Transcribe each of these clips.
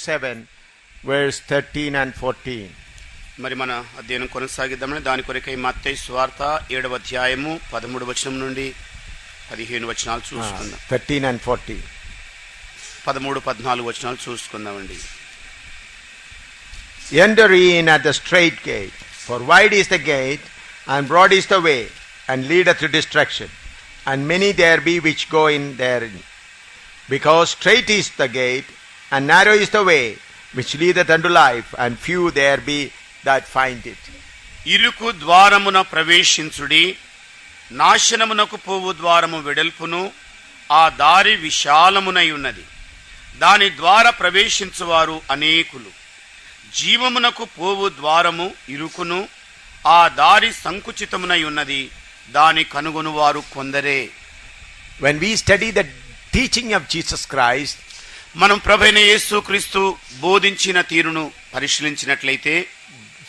7, verse 13 and 14. మరి మన అధ్యయనం కొనసాగిద్దామని దాని కొరకై మత్తయి సువార్త 7వ అధ్యాయము 13వ వచనం నుండి 15 వచనాలు చూసుకుందాం. 13 and 14. 13-14 వచనాలు చూసుకుందామండి. Enter in at the straight gate, for wide is the gate, and broad is the way, and leadeth to destruction, and many there be which go in therein. Because straight is the gate, and narrow is the way, which leadeth unto life, and few there be that find it. ఇరుకు ద్వారమున ప్రవేశించుడి, నాశనమునకు పోవు ద్వారము వెడల్పును, ఆ దారి విశాలమునై ఉన్నది, దాని ద్వారా ప్రవేశించువారు అనేకులు. జీవమునకు పోవు ద్వారము ఇరుకును, ఆ దారి సంకుచితమునై ఉన్నది, దాని కనుగొనువారు కొందరే. When we study the teaching of Jesus Christ, మనం ప్రభువైన యేసుక్రీస్తు బోధించిన తీరును పరిశీలించినట్లయితే,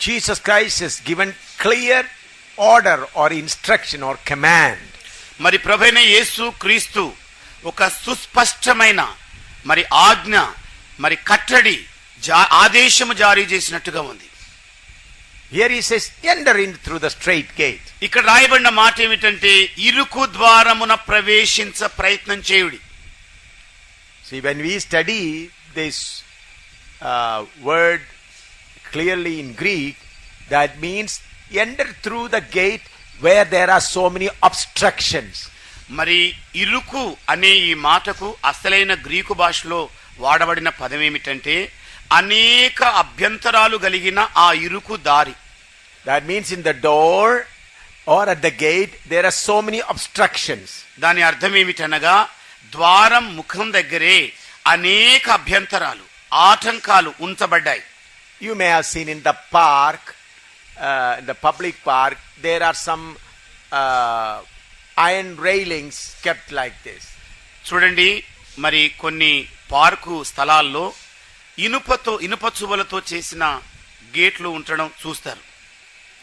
Jesus Christ has given clear order or instruction or command. మరి ప్రభువైన యేసుక్రీస్తు ఒక సుస్పష్టమైన మరి ఆజ్ఞ మరి కట్టడి ఆదేశము జారీ చేసినట్టుగా ఉంది. Here he says, enter in through the straight gate. ఇక్కడ రాయబడిన మాట ఏమిటంటే, ఇరుకు ద్వారమున ప్రవేశించ ప్రయత్నం చేయుడి. See, when we study this word clearly in Greek, that means enter through the gate where there are so many obstructions. మరి ఇరుకు అనే ఈ మాటకు అసలైన గ్రీకు భాషలో వాడబడిన పదం ఏమిటంటే, అనేక అభ్యంతరాలు కలిగిన ఆ ఇరుకు దారి. That means in the door or at the gate there are so many obstructions. దాని అర్థం ఏమిటనగా, ద్వారం ముఖం దగ్గరే అనేక అభ్యంతరాలు, ఆటంకాలు ఉంచబడ్డాయి. You may have seen in the park, in the public park, there are some iron railings kept like this. చూడండి, మరి కొన్ని పార్కు స్థలాల్లో ఇనుప చువ్వలతో చేసిన గేట్లు ఉండడం చూస్తారు.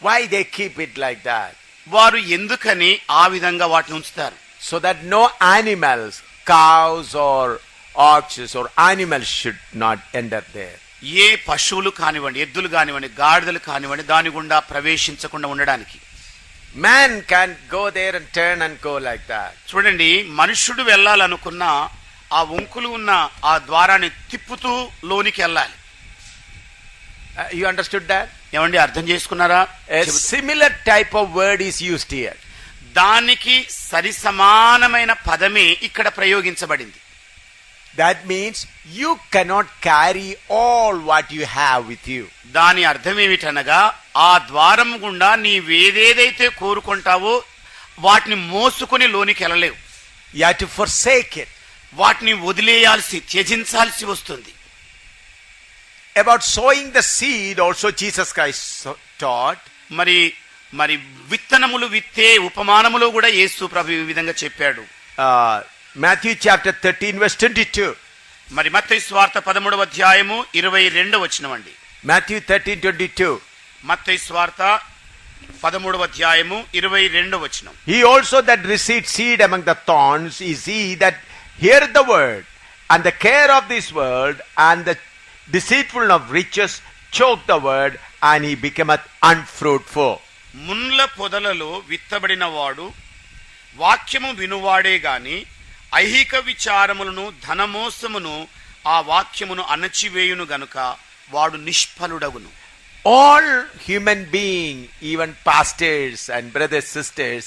Why they keep it like that? వారు ఎందుకని ఆ విధంగా వాటిని ఉంచుతారు? So that no animals, cows or oxes or animals should not enter there. ఏ పశువులు కానివ్వండి, ఎద్దులు కానివ్వండి, గాడిదలు కానివ్వండి, దాని గుండా ప్రవేశించకుండా ఉండడానికి. Man can go there and turn and go like that. చూడండి, మనుష్యుడు వెళ్ళాలనుకున్న ఆ వంకులు ఉన్న ఆ ద్వారాన్ని తిప్పుతూ లోనికి వెళ్ళాలి. You understood that? ఏమండి, అర్థం చేసుకున్నారా? A similar type of word is used here. దానికి సరి సమానమైన పదమే ఇక్కడ ప్రయోగించబడింది. That means you cannot carry all what you have with you. దాని అర్థం ఏమిటనగా, ఆ ద్వారం గుండా నీవేదేదైతే కోరుకుంటావో వాటిని మోసుకొని లోనికి వెళ్ళలేవు. You have to forsake it. వాటిని వదిలేయాల్సి, త్యజించాల్సి వస్తుంది. About sowing the seed also Jesus Christ taught. మరి విత్తనములు విత్తే ఉపమానములో కూడా యేసు ప్రభు ఈ విధంగా చెప్పాడు. Matthew chapter 13 verse 22. మరి మత్తయి సువార్త 13వ అధ్యాయము 22వ వచనం అండి. Matthew 13:22. మత్తయి సువార్త 13వ అధ్యాయము 22వ వచనం. He also that received seed among the thorns is he that heareth the word, and the care of this world and the deceitfulness of riches choke the word, and he becometh unfruitful. మున్ల పొదలలో విత్తబడిన వాడు వాక్యము వినువాడే గాని ఐహిక విచారములను ధనమోసమును ఆ వాక్యమును అణచివేయును గనుక వాడు నిష్ఫలుడగును. All human beings, even pastors and brothers, sisters,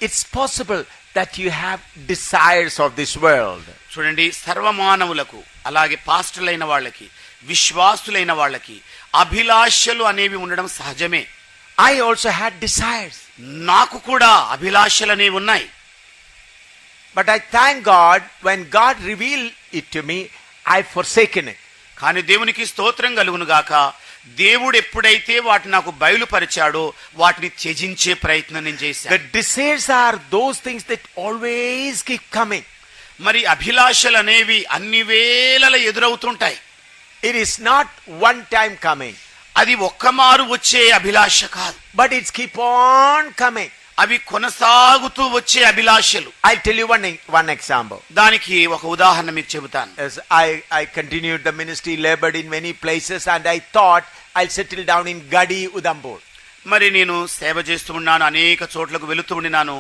it's possible that you have desires of this world. చూడండి, సర్వమానవులకు, అలాగే పాస్టర్లైన వాళ్ళకి, విశ్వాసులైన వాళ్ళకి అభిలాషలు అనేవి ఉండడం సహజమే. I also had desires. నాకు కూడా అభిలాషలు అనేవి ఉన్నాయి. But I thank God, when God revealed it to me, I forsaken it. కానీ దేవునికి స్తోత్రం కలుగును గాక, దేవుడు ఎప్పుడైతే వాటిని నాకు బయలుపరిచాడో వాటిని త్యజించే ప్రయత్నం నేను చేశాను. The desires are those things that always keep coming. మరి అభిలాషలు అనేవి అన్ని వేళల ఎదురవుతుంటాయి. It is not one time coming. అది ఒక్కమారు వచ్చే అభిలాష కాదు. But it's keep on coming. అవి కొనసాగుతూ వచ్చే అభిలాషలు. I'll tell you one example. దానికి ఒక ఉదాహరణ మీకు చెబుతాను. As I continued the ministry, labored in many places, and I thought I'll settle down in Gadi, Udhampur. మరి నేను సేవ చేస్తూ ఉన్నాను, అనేక చోట్లకు వెళుతూ ఉండినాను.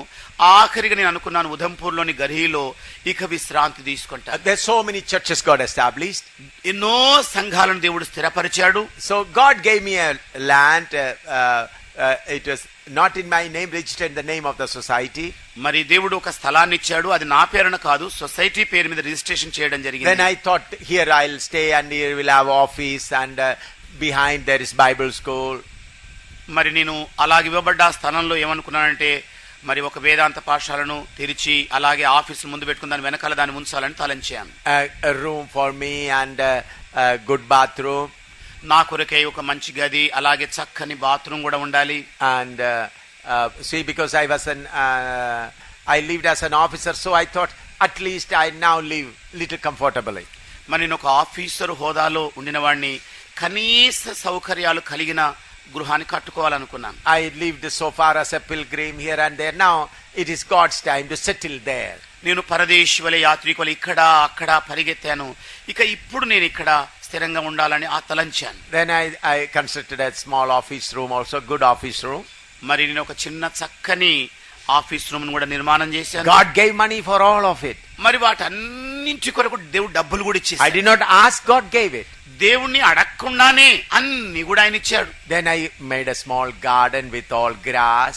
ఆఖరిగా నేను అనుకున్నాను ఉధంపూర్లోని గర్హిలో ఇక విశ్రాంతి తీసుకుంటా. There's so many churches God established. ఎన్నో సంఘాలను దేవుడు స్థిరపరిచాడు. So God gave me a land. It was not in my name, registered in the name of the society. మరి దేవుడు ఒక స్థలాన్ని ఇచ్చాడు, అది నా పేరున కాదు, సొసైటీ పేరు మీద రిజిస్ట్రేషన్ చేయడం జరిగింది. Then I thought, here I'll stay and here we'll have office, and behind there is Bible school. మరి నేను అలాగే ఇవ్వబడ్డ స్థలంలో ఏమనుకున్నానంటే, మరి ఒక వేదాంత పాఠశాలను తెరిచి అలాగే ఆఫీసు ముందు పెట్టుకుని దాని వెనకాల దాన్ని ఉంచాలని తలంచాను. A room for me and a good bathroom. నా కొరకై ఒక మంచి గది, అలాగే చక్కని బాత్రూమ్ కూడా ఉండాలి. And see, because I lived as an officer, so I thought at least I now live little comfortably. మరి నేను ఒక ఆఫీసర్ హోదాలో ఉండిన వాడిని, కనీస సౌకర్యాలు కలిగిన గృహాన్ని కట్టుకోవాలనుకున్నాను. I lived so far as a pilgrim here and there. Now it is God's time to settle there. నేను పరదేశి వలె యాత్రికులు ఇక్కడ అక్కడ పరిగెత్తాను. ఇక ఇప్పుడు నేను ఇక్కడ స్థిరంగా ఉండాలని తలంచాను. Then I constructed a small office room, also good office room. మరి నేను ఒక చిన్న చక్కని ఆఫీస్ రూమ్ కూడా నిర్మాణం చేశాను. God gave money for all of it. మరి వాటన్నింటి కొరకు దేవుడు డబ్బులు కూడా ఇచ్చేసాడు. I did not ask, God gave it. దేవుణ్ణి అడగకుండానే అన్ని కూడా ఆయన ఇచ్చాడు. Then I made a small garden with all grass.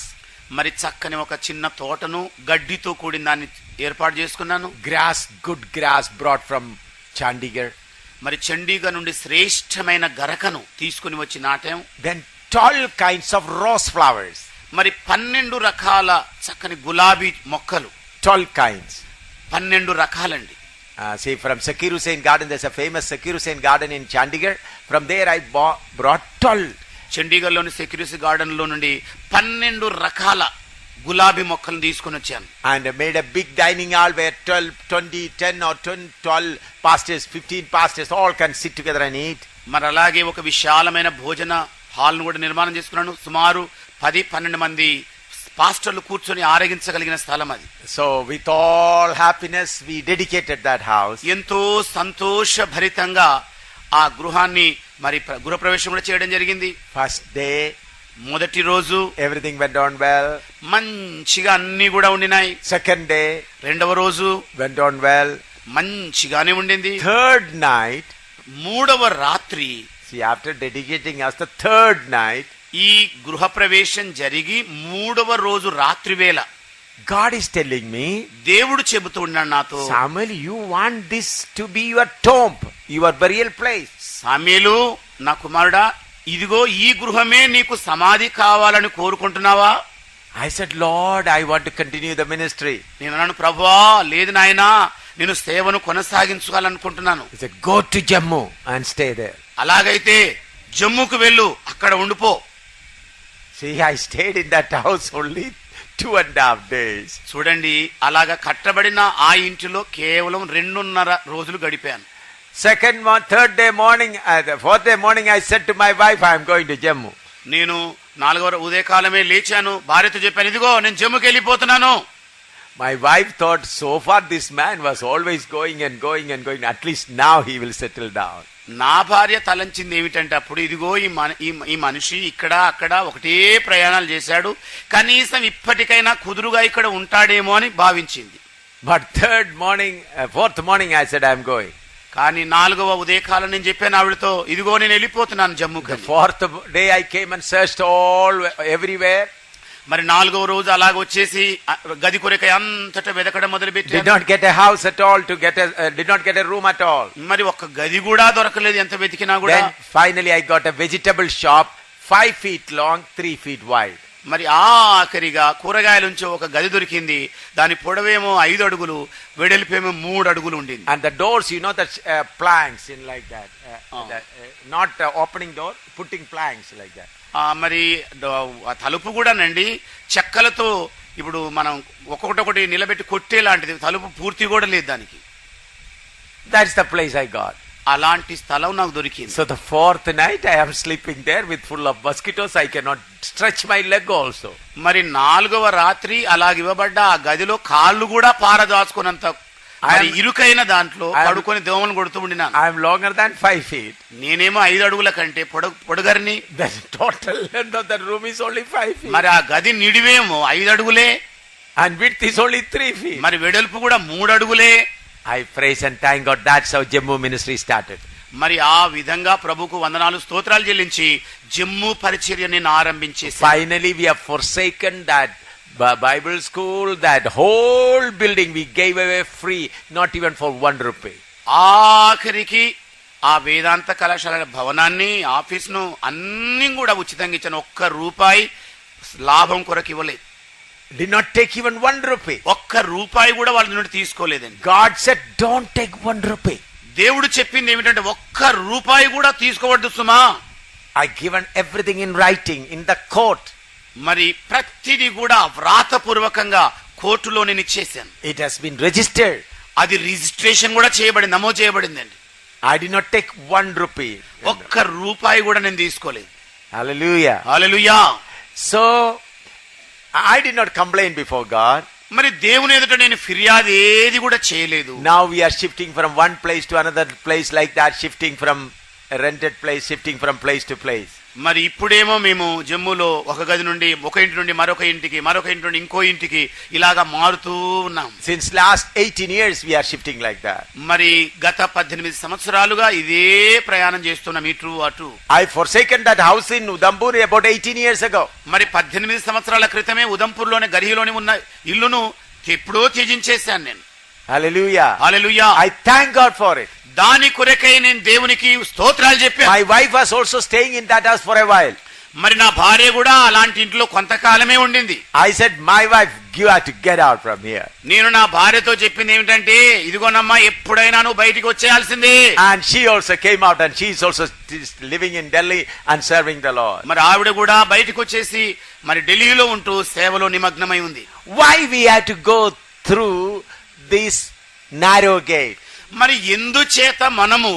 మరి చక్కని ఒక చిన్న తోటను గడ్డితో కూడిన దాన్ని ఏర్పాటు చేసుకున్నాను. Grass, good grass brought from Chandigarh. మరి చండీగఢ్ నుండి శ్రేష్టమైన గరకను తీసుకుని వచ్చి నాటాం. Then 12 kinds of rose flowers. మరి 12 రకాల చక్కని గులాబీ మొక్కలు. 12 kinds. 12 రకాలండి. See, from Zakir Hussain Garden, there's a famous Zakir Hussain Garden in Chandigarh. From there I brought 12. చండీగఢ్లోని సెక్యూరిటీ గార్డెన్ లో నుండి 12 రకాల గులాబీ మొక్కలను తీసుకుని వచ్చాను. And made a big dining hall where 12 pastors, 15 pastors all can sit together and eat. మరి అలాగే ఒక విశాలమైన భోజన హాల్ ను కూడా నిర్మాణం చేసుకున్నాను. సుమారు 10-12 మంది పాస్టర్లు కూర్చొని ఆరగించగలిగిన స్థలం అది. So with all happiness we dedicated that house. ఎంతో సంతోషభరితంగా ఆ గృహాన్ని మరి గృహప్రవేశం కూడా చేయడం జరిగింది. First day, మొదటి రోజు everything went on well. మంచిగా అన్ని కూడా ఉండినాయి. Second day, రెండవ రోజు went on well. మంచిగానే ఉండింది. Third night, మూడవ రాత్రి, see, after dedicating us, the third night, ఈ గృహప్రవేశం జరిగి మూడవ రోజు రాత్రి వేళ God is telling me, దేవుడు చెబుతూ ఉన్నాడు నాతో, Samuel, you want this to be your tomb, your burial place. సామ్యేలు, నా కుమారుడా, ఇదిగో ఈ గృహమే నీకు సమాధి కావాలని కోరుకుంటున్నావా? I said, Lord, I want to continue the ministry. నేను అన్నాను, ప్రభువా, లేదు నాయనా, నేను సేవను కొనసాగించాలనుకుంటున్నాను. He said, go to Jammu and stay there. అలాగైతే జమ్ముకు వెళ్ళు, అక్కడ ఉండిపో. See, I stayed in that house only 2.5 days. చూడండి, అలాగా కట్టబడిన ఆ ఇంటిలో కేవలం 2.5 రోజులు గడిపాను. Third day morning, the fourth day morning, I said to my wife, I am going to Jammu. నేను 4వ ఉదయకాలమే లేచాను, భార్యతో చెప్పాను, ఇదిగో నేను జమ్ముకి వెళ్ళిపోతున్నాను. My wife thought, so far this man was always going and going and going. At least now he will settle down. నా భార్య తలంచింది ఏమిటంటే, అప్పుడు ఇదిగో ఈ మనిషి ఇక్కడ అక్కడ ఒకటే ప్రయాణాలు చేశాడు, కనీసం ఇప్పటికైనా కుదురుగా ఇక్కడ ఉంటాడేమో అని భావించింది. But fourth morning, I said, I am going. కానీ 4వ ఉదయకాలం నేను చెప్పాను ఆవిడతో, ఇదిగో నేను వెళ్ళిపోతున్నాను జమ్ముకి. The fourth day I came and searched everywhere. మరి 4వ రోజు అలాగ వచ్చేసి గది కొరకై అంతటా వెతకడం మొదలుపెట్టాను. Did not get a house at all, did not get a room at all. మరి ఒక్క గది కూడా దొరకలేదు, ఎంత వెతికినా కూడా. Then finally I got a vegetable shop, 5 feet long, 3 feet wide. మరి ఆఖరిగా కూరగాయలుంచి ఒక గది దొరికింది. దాని పొడవేమో 5 అడుగులు, వెడల్పేమో 3 అడుగులు ఉండింది. And the doors, that planks in like that, not opening door, putting planks like that. మరి తలుపు కూడానండి చెక్కలతో, ఇప్పుడు మనం ఒక్కొక్కటి నిలబెట్టి కొట్టే లాంటిది, తలుపు పూర్తి కూడా లేదు దానికి. That's the place I got. అలాంటి స్థలం నాకు దొరికింది. So the fourth night I am sleeping there with full of mosquitoes. I cannot stretch my leg also. మరి 4వ రాత్రి అలాగివ్వబడ్డ ఆ గదిలో కాళ్ళు కూడా పారదాచుకున్నంత మరి ఇరుకైన దాంట్లో పడుకొని దోమలు కొడుతూ ఉండినాను. I am longer than 5 feet. నేనేమో 5 అడుగుల కంటే పొడుగర్ని. The total length of the room is only 5 feet. మరి ఆ గది నిడివేమో 5 అడుగులే. And width is only 3 feet. మరి వెడల్పు కూడా 3 అడుగులే. I praise and thank God. That's how Jammu ministry started. మరి ఆ విధంగా ప్రభుకు వందనాలు స్తోత్రాలు చెల్లించి జమ్ము పరిచర్య నేను ఆరంభించేసి Finally we have forsaken that Bible school, that whole building we gave away free, not even for 1 rupee. ఆఖరికి ఆ వేదాంత కళాశాల భవనాన్ని ఆఫీస్ను అన్ని కూడా ఉచితంగా ఇచ్చాను. 1 రూపాయి లాభం కొరకు ఇవ్వలేదు. Did not take even 1 rupee. 1 రూపాయి కూడా వాళ్ళ నుండి తీసుకోలేదండి. God said, don't take 1 rupee. దేవుడు చెప్పింది ఏమిటంటే 1 రూపాయి కూడా తీసుకోవద్దు సుమా. I given everything in writing in the court. మరి ప్రతిదీ కూడా వ్రాతపూర్వకంగా కోర్టులో నేను ఇచ్చేసాను. It has been registered. అది రిజిస్ట్రేషన్ కూడా చేయబడింది, నమోదు చేయబడిందండి. I did not take 1 rupee. 1 రూపాయి కూడా నేను తీసుకోలేదు. Hallelujah. Hallelujah. So I did not complain before God. మరి దేవుని ఎదుట నేను ఫిర్యాదు ఏది కూడా చేయలేదు. Now we are shifting from one place to another place like that, shifting from a rented place, shifting from place to place. మరి ఇప్పుడేమో మేము జమ్ములో ఒక గది నుండి ఒక ఇంటి నుండి మరొక ఇంటికి, మరొక ఇంటి నుండి ఇంకో ఇంటికి ఇలాగా మారుతూ ఉన్నాం. Since last 18 years we are shifting like that. మరి గత 18 సంవత్సరాలుగా ఇదే ప్రయాణం చేస్తున్నాం ఇటు అటు. I forsaken that house in Udhampur about 18 years ago. మరి 18 సంవత్సరాల క్రితమే ఉదంపూర్లోని గరిహిలోని ఉన్న ఇల్లును ఎప్పుడో త్యజించేశాను నేను. Hallelujah. Hallelujah. I thank God for it. దాని కొరకై నేను దేవునికి స్తోత్రాలు చెప్పాను. My wife was also staying in that house for a while. మరి నా భార్య కూడా అలాంటి ఇంట్లో కొంతకాలమే ఉండింది. I said, my wife, you have to get out from here. నేను నా భార్యతో చెప్పింది ఏమిటంటే, ఇదిగోనమ్మా ఎప్పుడైనా నువ్వు బయటికి వచ్చేయాల్సిందే. And she also came out and she is also living in Delhi and serving the Lord. మరి ఆవిడ కూడా బయటికి వచ్చేసి మరి ఢిల్లీలో ఉంటూ సేవలో నిమగ్నమై ఉంది. Why we have to go through this narrow gate? మరి ఎందుచేత మనము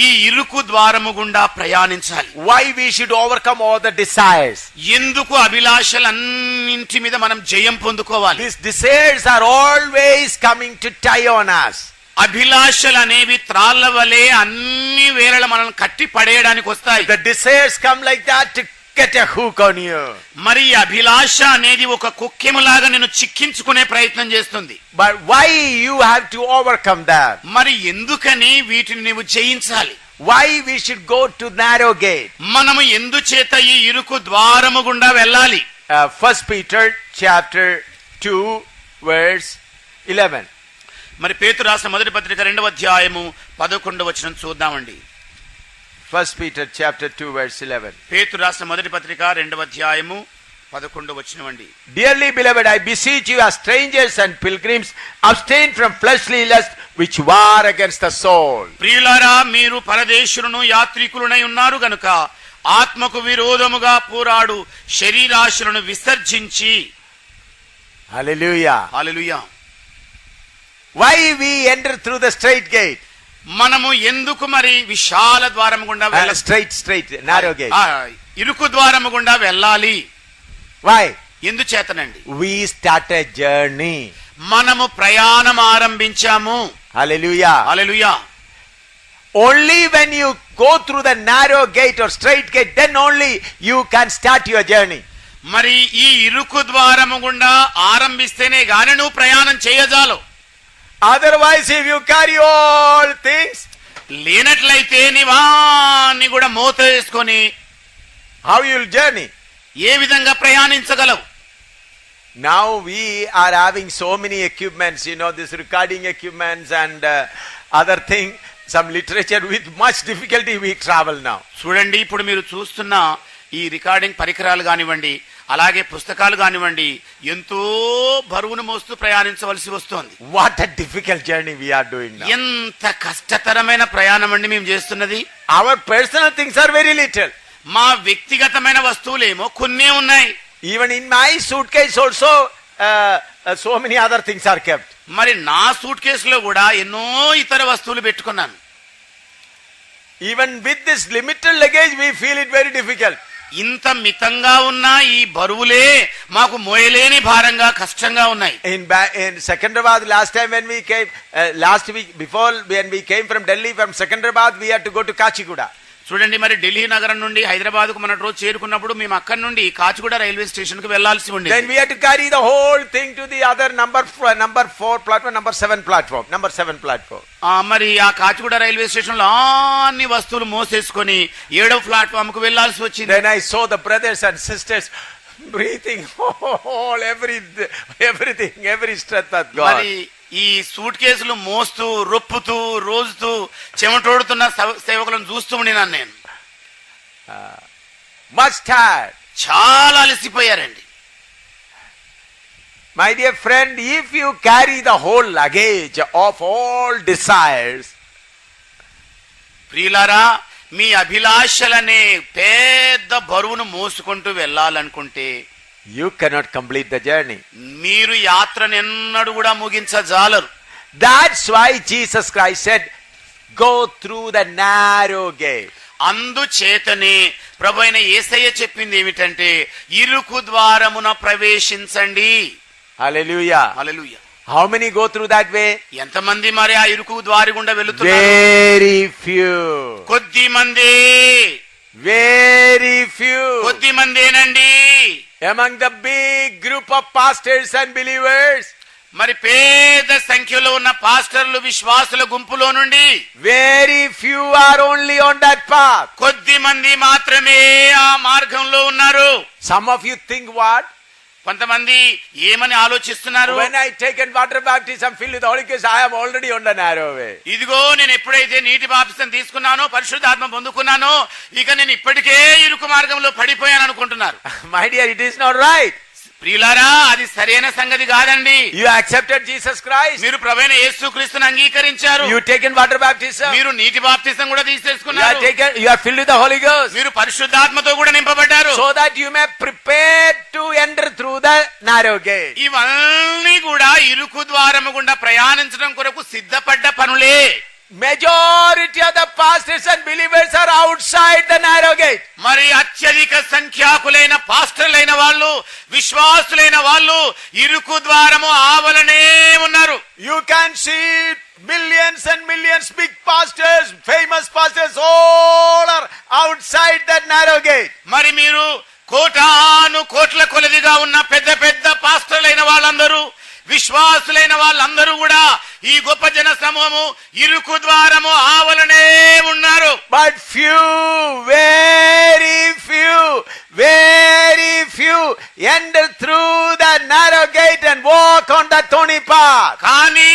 ఈ ఇరుకు ద్వారము గుండా ప్రయాణించాలి? Why we should overcome all the desires? ఎందుకు అభిలాషలన్నింటి మీద మనం జయం పొందుకోవాలి? These desires are always coming to tie on us. అభిలాషలు అనేవి త్రాళ్ళ వలె అన్ని వేళల మనల్ని కట్టి పడేయడానికి వస్తాయి. The desires come like that to get a hook on you. మరి అభిలాష అనేది ఒక కుక్కెములాగా నిన్ను చిక్కించుకునే ప్రయత్నం చేస్తుంది. But why you have to overcome that? మరి ఎందుకని వీటిని నీవు జయించాలి? Why we should go to narrow gate? మనము ఎందుచేత ఈ ఇరుకు ద్వారము గుండా వెళ్ళాలి? 1 Peter chapter 2 verse 11. మరి పేతురు రాసిన మొదటి పత్రిక 2వ అధ్యాయము 11వ వచనం చూద్దామండి. 1 Peter chapter 2 verse 11. పేతురు రాసిన మొదటి పత్రిక 2వ అధ్యాయము 11వ వచనం అండి. Dearly beloved, I beseech you as strangers and pilgrims, abstain from fleshly lust which war against the soul. ప్రియులారా, మీరు పరదేశులను యాత్రికులనై ఉన్నారు గనుక ఆత్మకు విరోధముగా పోరాడు శరీరాశలను విసర్జించి. Hallelujah. Hallelujah. Why we enter through the straight gate? మనము ఎందుకు మరి విశాల ద్వారము గుండా వెళ్ళాలి? Straight, narrow gate. ఇరుకు ద్వారము గుండా వెళ్ళాలి. Why? ఎందుచేతనండి? We start a journey. మనము ప్రయాణం ఆరంభించాము. Hallelujah. Hallelujah. Only when you go through the narrow gate or straight gate, then only you can start your journey. మరి ఈ ఇరుకు ద్వారము గుండా ఆరంభిస్తేనే గాని నువ్వు ప్రయాణం చేయజాలు. Otherwise, if you carry all things, లేనట్లయితే నీవాన్ని కూడా మోత వేసుకొని how you will journey? ఏ విధంగా ప్రయాణించగలవు? Now we are having so many equipments, this recording equipments and other thing, some literature. With much difficulty we travel now. చూడండి, ఇప్పుడు మీరు చూస్తున్న ఈ రికార్డింగ్ పరికరాలు కానివ్వండి, అలాగే పుస్తకాలు కానివ్వండి, ఎంతో బరువును మోస్తూ ప్రయాణించవలసి వస్తుంది. What a difficult journey we are doing now. ఎంత కష్టతరమైన ప్రయాణం అండి మేము చేస్తున్నది. Our personal things are very little. మా వ్యక్తిగతమైన వస్తువులేమో కొన్నే ఉన్నాయి. Even in my suitcase also so many other things are kept. మరి నా సూట్ కేసులో కూడా ఎన్నో ఇతర వస్తువులు పెట్టుకున్నాను. Even with this limited luggage, we feel it very difficult. ఇంత మితంగా ఉన్న ఈ బరువులే మాకు మోయలేని భారంగా కష్టంగా ఉన్నాయి. In Secunderabad, last time when we came, last week before when we came from Delhi, from Secunderabad, we had to go to Kachiguda. చూడండి, మరి ఢిల్లీ నగరం నుండి హైదరాబాద్ కు మన రోజు చేరుకున్నప్పుడు మేము అక్కడి నుండి కాచిగూడ రైల్వే స్టేషన్ కు వెళ్లాల్సి ఉండేది. Then we had to carry the whole thing to the other number 4 platform, number 7 platform. మరి ఆ కాచిగూడ రైల్వే స్టేషన్ లో అన్ని వస్తువులు మోసేసుకొని 7వ ప్లాట్ఫామ్ కు వెళ్లాల్సి వచ్చింది. Then I saw the brothers and sisters breathing all everything, every strength of God. మరి ఈ సూట్ కేసులు మోస్తూ రొప్పుతూ రోజుతూ చెమటోడుతున్న సేవకులను చూస్తూ ఉండినాను నేను. Much tired. చాలా అలసిపోయారండి. My dear friend, if you carry the whole luggage of all desires, ప్రియులారా, మీ అభిలాషలనే పెద్ద బరువును మోసుకుంటూ వెళ్ళాలనుకుంటే you cannot complete the journey. మీరు యాత్రను ఎన్నడూ కూడా ముగించజాలరు. That's why Jesus Christ said, go through the narrow gate. అందుచేతనే ప్రభువైన యేసయ్య చెప్పింది ఏమిటంటే, ఇరుకు ద్వారమున ప్రవేశించండి. Hallelujah. Hallelujah. How many go through that way? ఎంతమంది మరి ఆ ఇరుకు ద్వారి గుండా వెళుతున్నారు? Very few. కొద్ది మంది. Very few. కొద్ది మందేనండి. Among the big group of pastors and believers, మరి పేద సంఖ్యలో ఉన్న పాస్టర్లు విశ్వాసుల గుంపులో నుండి very few are only on that path. కొద్ది మంది మాత్రమే ఆ మార్గంలో ఉన్నారు. Some of you think what? కొంతమంది ఏమని ఆలోచిస్తున్నారు? When I taken water baptism filled with the Holy Ghost, I am already on the narrow way. ఇదిగో నేను ఎప్పుడైతే నీటి బాప్తిసం తీసుకున్నానో, పరిశుద్ధాత్మ పొందుకున్నానో, ఇక నేను ఇప్పటికే ఇరుకు మార్గంలో పడిపోయాను అనుకుంటున్నారు. My dear, it is not right. ప్రియులారా, అది సరైన సంగతి కాదండి. You accepted Jesus Christ. మీరు ప్రభువైన యేసుక్రీస్తును అంగీకరించారు. You taken water baptism. మీరు నీటి బాప్తిసం కూడా తీసేసుకున్నారు. You are filled with the Holy Ghost. మీరు పరిశుద్ధాత్మతో కూడా నింపబడ్డారు. So that you may prepare to enter through the narrow gate. ఇవన్నీ కూడా ఇరుకు ద్వారము గుండా ప్రయాణించడం కొరకు సిద్ధపడ్డ పనులే. Majority of the pastors and believers are outside the narrow gate. మరి అత్యధిక సంఖ్యాకులైన పాస్టర్లైన వాళ్ళు, విశ్వాసులైన వాళ్ళు ఇరుకు ద్వారము ఆవలనే ఉన్నారు. You can see millions and millions big pastors, famous pastors, all are outside that narrow gate. మరి మీరు కోటాను కోట్ల కొలదిగా ఉన్న పెద్ద పెద్ద పాస్టర్లైన వాళ్ళందరూ, విశ్వాసులైన వాళ్ళందరూ కూడా ఈ గొప్ప జన సమూహము ఇరుకు ద్వారము ఆవలనే ఉన్నారు. But very few enter through the narrow gate and walk on the thorny path. కానీ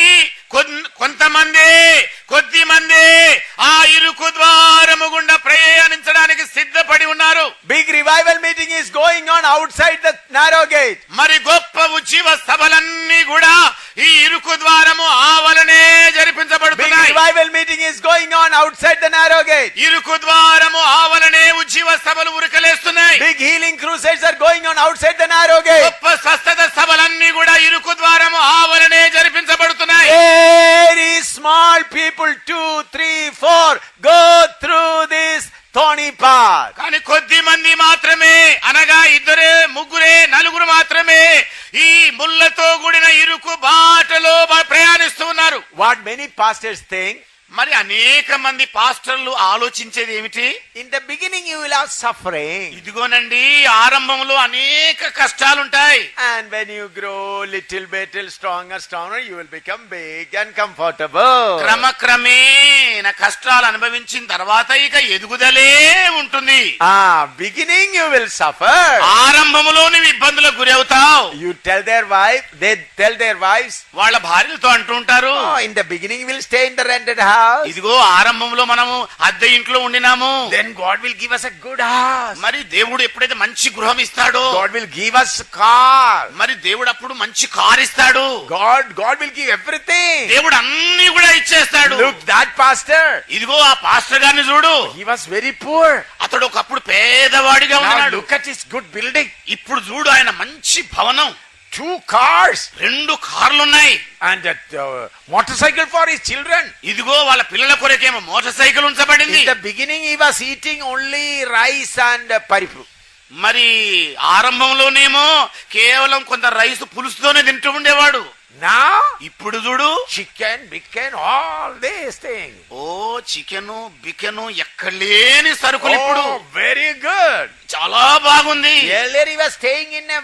కొంతమంది, కొద్ది మంది ఆ ఇరుకు ద్వారము గుండా ప్రయాణించడానికి సిద్ధపడి ఉన్నారు. Big revival meeting is going on outside the narrow gate. మరి గొప్ప ఉజ్జీవ సభలన్నీ కూడా ఈ ఇరుకు ద్వారము ఆవలనే జరిపించబడుతున్నాయి. Big revival meeting is going on outside the narrow gate. ఇరుకు ద్వారము ఆవలనే ఉజ్జీవ సభలు ఉరకలేస్తున్నాయి. Big healing crusades are going on outside the narrow gate. గొప్ప స్వస్థత సభలన్నీ కూడా ఇరుకు ద్వారము ఆవలనే జరిపించబడుతున్నాయి. Very small people, 2, 3, 4 go through this thorny path. కానీ కొద్ది మంది మాత్రమే, అనగా 2, 3, 4 మాత్రమే ఈ ముళ్ళతో కూడిన ఇరుకు బాటలో ప్రయాణిస్తూ ఉన్నారు. What many pastors think, మరి అనేక మంది పాస్టర్లు ఆలోచించేది ఏమిటి? in the beginning you will have suffering, ఇదిగోనండి, ఆరంభంలో అనేక కష్టాలుంటాయి. and when you grow little bit stronger, you will become big and comfortable. క్రమక్రమేణ కష్టాలు అనుభవించిన తర్వాత ఇక ఎదుగుదలే ఉంటుంది. Beginning you will suffer. ఆరంభంలో నీవు ఇబ్బందులకు గురి అవుతావు. You tell their wife, they tell their wives, వాళ్ళ భార్యలతో అంటుంటారు, in the beginning we'll stay in the rented house. ఇదిగో ఆరంభంలో మనము అద్దె ఇంట్లో ఉండినాము. Then God will give us a good house. మరి దేవుడు ఎప్పుడైతే మంచి గృహం ఇస్తాడో, God will give us car. మరి దేవుడు అప్పుడు మంచి కారు ఇస్తాడు. God will give everything. దేవుడు అన్ని కూడా ఇచ్చేస్తాడు. Look, that pastor, ఇదిగో ఆ పాస్టర్ గారిని చూడు, he was very poor. అతడు ఒకప్పుడు పేదవాడిగా Now ఉన్నాడు. look at his good building. ఇప్పుడు చూడు ఆయన మంచి భవనం. 2 cars. 2 కార్లున్నాయి. And a motorcycle for his children. ఇదిగో వాళ్ళ పిల్లల కొరకేమో మోటార్ సైకిల్ ఉంచబడింది. In the beginning he was eating only rice and paripu. మరి ఆరంభంలోనేమో కేవలం కొంత రైస్ పులుసుతోనే తింటూ ఉండేవాడు. Now ఇప్పుడు చూడు chicken, bacon, all these things. ఓ చికెను బికెను ఎక్కడ లేని సరుకులు ఇప్పుడు. Oh, very good. చాలా బాగుంది. Earlier he was staying in a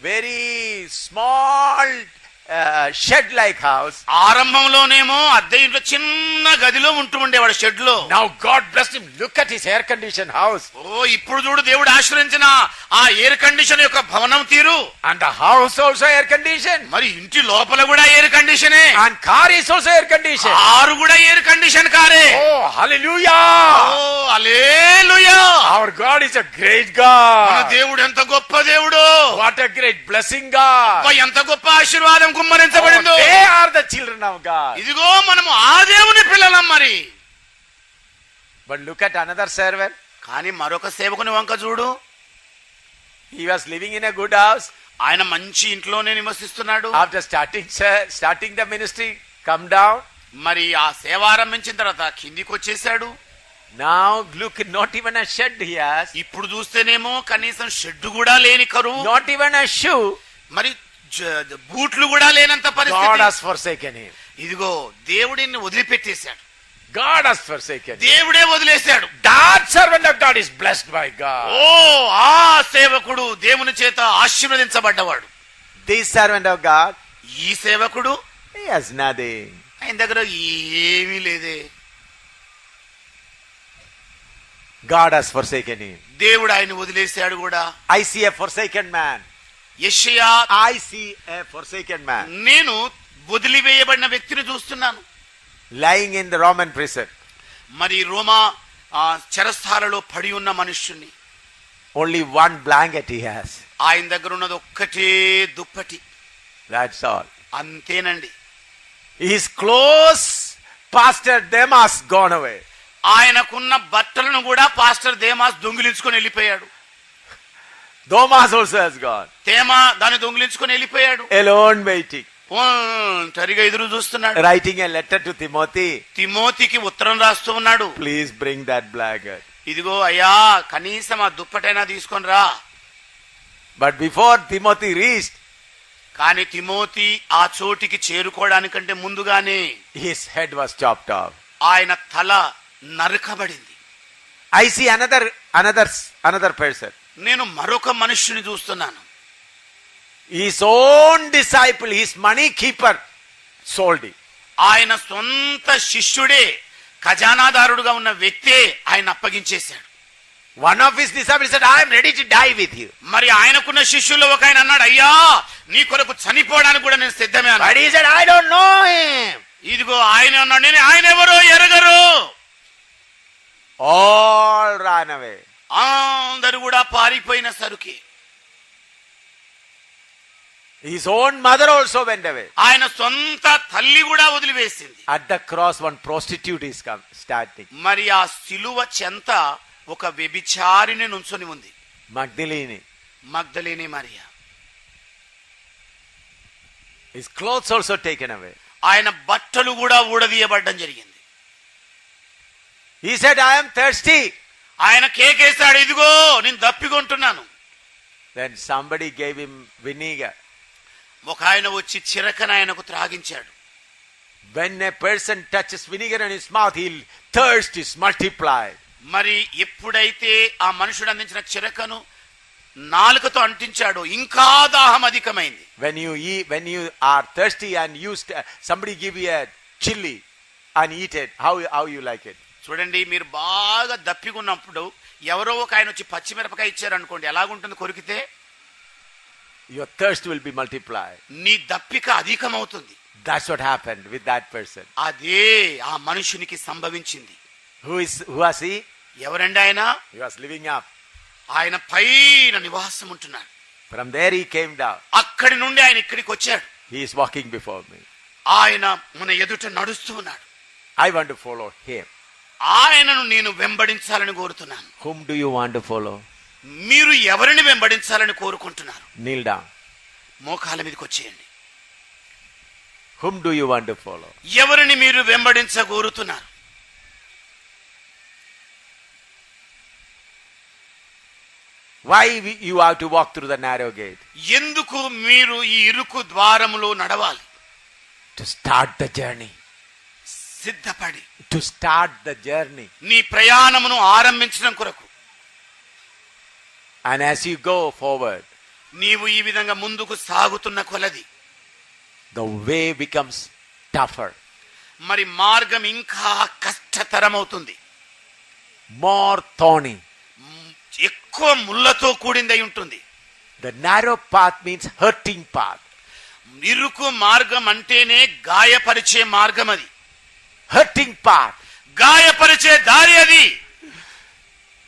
very small shed-like house. ఆరంభంలోనేమో అద్దె ఇంట్లో చిన్న గదిలో ఉంటూ ఉండేవాడు, షెడ్ లో. Now God blessed him. Look at his air-conditioned house. ఓ ఇప్పుడు చూడు దేవుడు ఆశ్రయించిన ఆ ఎయిర్ కండిషన్ యొక్క భవనం తీరు. And the house also air-conditioned. మరి ఇంటి లోపల కూడా ఎయిర్ కండిషనే. And car is also air-conditioned. కారు కూడా ఎయిర్ కండిషన్ కారే. Oh, hallelujah! Oh hallelujah. Our God is a great మన God. దేవుడు ఎంత గొప్ప దేవుడు. What a great blessing God. అబ్బా, ఎంత గొప్ప ఆశీర్వాదం కుమ్మరించబడిందో. Oh, they are the children of God. ఇదిగో మనము ఆ దేవుని పిల్లలం మరి. But look at another servant. కానీ మరొక సేవకుని వంక చూడు. He was living in a good house. ఆయన మంచి ఇంట్లోనే నివసిస్తున్నాడు. After starting the ministry, come down. మరి ఆ సేవ ఆరంభించిన తర్వాత కిందికి వచ్చేసాడు. Now look, not even a shed he has. ఇప్పుడు చూస్తేనేమో కనీసం షెడ్ కూడా లేని కరువు. Not even a shoe. మరి బూట్లు కూడా లేనంత God పరిస్థితి. has forsaken him. ఇదిగో దేవుడిని వదిలిపెట్టేశాడు. God has forsaken him. దేవుడే వదిలేశాడు. That servant of God is blessed by God. ఓ ఆ సేవకుడు దేవుని చేత ఆశీర్వదించబడ్డవాడు. This servant of God, ఈ సేవకుడు he has nothing. ఆయన దగ్గర ఏమీ లేదే. God has forsaken him. దేవుడు ఆయన వదిలేశాడు కూడా. I see a forsaken man. యెషయా, I see a forsaken man నేను వదిలివేయబడిన వ్యక్తిని చూస్తున్నాను. lying in the Roman prison. మరి రోమా చెరస్థాలలో పడి ఉన్న మనుష్యుని. Only one blanket he has. ఆయన దగ్గర ఉన్నది ఒక్కటే దుప్పటి. That's all. అంతేనండి. His clothes, Pastor Demas, gone away. ఆయనకున్న బట్టలను కూడా పాస్టర్ దేమాస్ దొంగిలించుకొని వెళ్ళిపోయాడు. Thomas also has gone. తేమా దాన్ని దొంగిలించుకొని వెళ్ళిపోయాడు. Alone waiting. ఒంటరిగా ఎదురు చూస్తున్నాడు. Writing a letter to Timothy. తిమోతికి ఉత్తరం రాస్తూ ఉన్నాడు. Please bring that blanket. ఇదిగో అయ్యా, కనీసం ఆ దుప్పటైనా తీసుకొని రా. But before Timothy reached, కానీ తిమోతి ఆ చోటికి చేరుకోవడానికంటే ముందుగానే his head was chopped off. ఆయన తల నరకబడింది. I see another person. నేను మరొక మనుష్యుని చూస్తున్నాను. His own disciple, his money keeper, sold him. ఆయన సొంత శిష్యుడే, ఖజానాదారుడుగా ఉన్న వ్యక్తే ఆయన అప్పగించేశాడు. One of his disciples said, I am ready to die with you. మరి ఆయనకున్న శిష్యుల్లో ఒక ఆయన అన్నాడు, అయ్యా నీ కొరకు చనిపోవడానికి కూడా నేను సిద్ధమే But అన్నాడు. he said, I don't know him. ఇదిగో ఆయన అన్నాడు, నేను ఆయన ఎవరో ఎరగరు. All ran away. అందరూ కూడా పారిపోయిన సరుకి. His own mother also went away. ఆయన సొంత తల్లి కూడా వదిలివేసింది. At the cross, one prostitute is starting. మరి ఆ సిలువ చెంత ఒక వ్యభిచారిని నుంచొని ఉంది. Magdalene. మగ్దలేనే Mariya. His clothes also taken away. ఆయన బట్టలు కూడా ఊడదీయబడ్డం జరిగింది. He said, I am thirsty. ఆయన కేకేశాడు, ఇదిగో నేను దప్పికొంటున్నాను. Then somebody gave him vinegar. ఒక ఆయన వచ్చి చిరకన ఆయనకు త్రాగించాడు. When a person touches vinegar in his mouth, his thirst is multiplied. మరి ఎప్పుడైతే ఆ మనుషుడు అందించిన చిరకను నాలుకతో అంటించాడో ఇంకా దాహం అధికమైంది. When you are thirsty and somebody give you a chili and eat it, how you like it? చూడండి, మీరు బాగా దప్పికున్నప్పుడు ఎవరో ఒక ఆయన వచ్చి పచ్చిమిరపకాయ ఇచ్చారు అనుకోండి, ఎలాగుంటుంది కొరికితే? Your thirst will be multiplied. నీ దప్పిక అధికమవుతుంది. That's what happened with that person. అదే ఆ మనుషునికి సంభవించింది. Who was he? ఎవరండి ఆయన? He was living up. ఆయన పైన నివాసం ఉంటున్నాడు. From there he came down. అక్కడి నుండి ఆయన ఇక్కడికి వచ్చాడు. He is walking before me. ఆయన మన ఎదుట నడుస్తూ ఉన్నాడు. I want to follow him. ఆయనను నేను వెంబడించాలని కోరుతున్నాను. Whom do you want to follow? మీరు ఎవరిని వెంబడించాలని కోరుకుంటున్నారు? Kneel down. మోకాళ్ళ మీదకి వచ్చేయండి. Whom do you want to follow? ఎవరిని మీరు వెంబడించగోరుతున్నారు? Why you have to walk through the narrow gate? ఎందుకు మీరు ఈ ఇరుకు ద్వారములో నడవాలి? To start the journey. సిద్ధపడి To start the journey. నీ ప్రయాణమును ఆరంభించడం కొరకు. And as you go forward, నీవు ఈ విధంగా ముందుకు సాగుతున్న కొలది the way becomes tougher. మరి మార్గం ఇంకా కష్టతరమవుతుంది. More thorny. ఎక్కువ ముళ్ళతో కూడిందై ఉంటుంది. The narrow path means hurting path. ఇరుకు మార్గం అంటేనే గాయపరిచే మార్గం అది. Hurting path. గాయపరిచే దారి అది.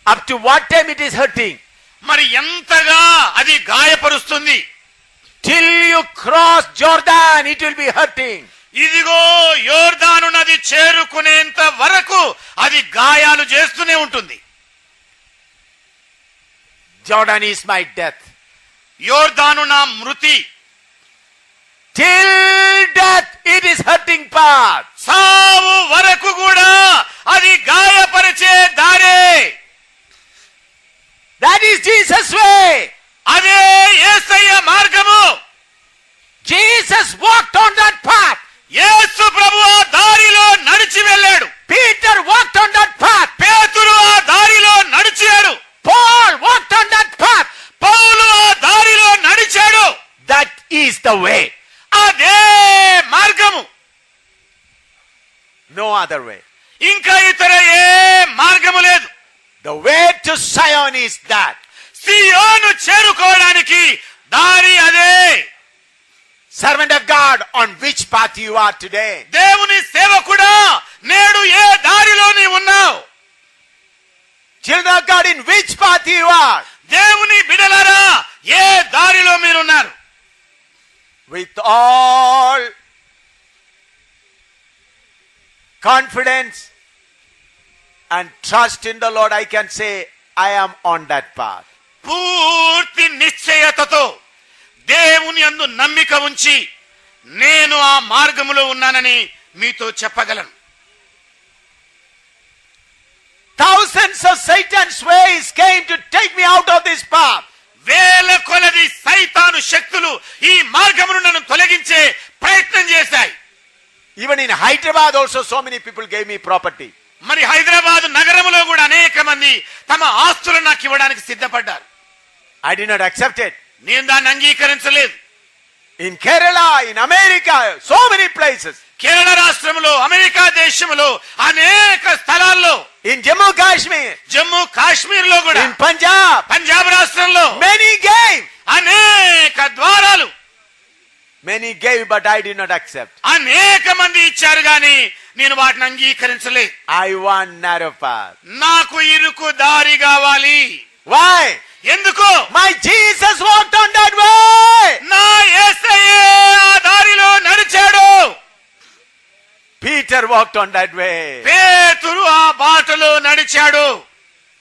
Up to what time it is hurting? మరి ఎంతగా అది గాయపరుస్తుంది? Till you cross Jordan, it will be hurting. ఇదిగో యోర్దాను నది చేరుకునేంత వరకు అది గాయాలు చేస్తూనే ఉంటుంది. Jordan is my death. యోర్దాను నా మృతి. Till death, it is hurting path. సావు వరకు కూడా అది గాయపరిచే దారే. That is Jesus' way. అదే యేసయ్య మార్గము. Jesus walked on that path. యేసు ప్రభువు ఆ దారిలో నడిచి వెళ్ళాడు. Peter walked on that path. పేతురు ఆ దారిలో నడిచాడు. Paul walked on that path. పౌలు ఆ దారిలో నడిచాడు. That is the way. అదే మార్గము. No other way. ఇంకా ఇతర ఏ మార్గము లేదు. The way to Zion is that. సియోను చేరుకోవడానికి దారి అదే. Servant of God, on which path you are today? దేవుని సేవకుడా, నేడు ఏ దారిలో నీ ఉన్నావు? Children of God, in which path you are? దేవుని బిడలారా, ఏ దారిలో మీరున్నారు? With all confidence and trust in the Lord, I can say, I am on that path. పూర్తి నిశ్చయతతో దేవుని యందు నమ్మిక ఉంచి నేను ఆ మార్గములో ఉన్నానని మీతో చెప్పగలను. Thousands of Satan's ways came to take me out of this path. వేల కొలది సైతాను శక్తులు ఈ మార్గమును నన్ను తొలగించే ప్రయత్నం చేశాయి. Even in Hyderabad also so many people gave me property. మరి హైదరాబాద్ నగరములో కూడా అనేక మంది తమ ఆస్తులను నాకు ఇవ్వడానికి సిద్ధపడ్డారు. I did not accept it. నేను దాన్ని అంగీకరించలేదు. In Kerala, in America, so many places. Kerala రాష్ట్రంలో, అమెరికా దేశంలో అనేక స్థలాల్లో, In Jammu Kashmir, Jammu Kashmir లో కూడా, in Punjab, పంజాబ్ రాష్ట్రంలో many gave. అనేక ద్వారాలు. Many gave, but I did not accept. అనేక మంది ఇచ్చారు గాని నేను వాటిని అంగీకరించలేదు. I want narrow path. నాకు ఇరుకు దారి కావాలి. Why? ఎందుకు? My Jesus walked on that way. నా యేసయ్యే ఆ దారిలో నడిచాడు. Peter walked on that way. పేతురు ఆ బాటలో నడిచాడు.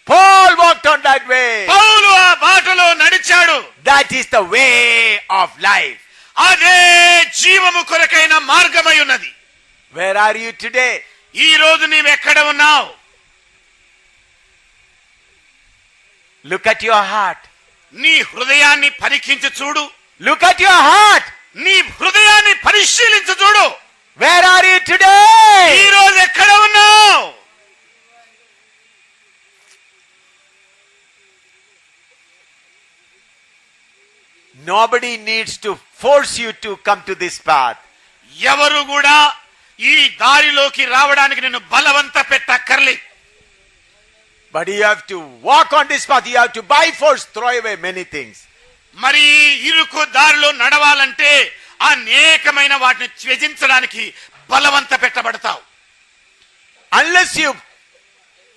Paul walked on that way. పౌలు ఆ బాటలో నడిచాడు. That is the way of life. అదే జీవము కొరకైన మార్గమై ఉన్నది. Where are you today? ఈ రోజు నీవెక్కడ ఉన్నావు? Look at your heart. నీ హృదయాన్ని పరీక్షించి చూడు. Look at your heart. నీ హృదయాన్ని పరిశీలించి చూడు. Where are you today? ఈ రోజు ఎక్కడ ఉన్నావు? Nobody needs to force you to come to this path. ఎవరు కూడా ఈ దారిలోకి రావడానికి నిన్ను బలవంత పెట్టక్కర్లేదు. But you have to walk on this path. You have to by force throw away many things. మరి ఇరుకు దారిలో నడవాలంటే అనేకమైన వాటిని త్యజించడానికి బలవంత పెట్టబడతావు. Unless you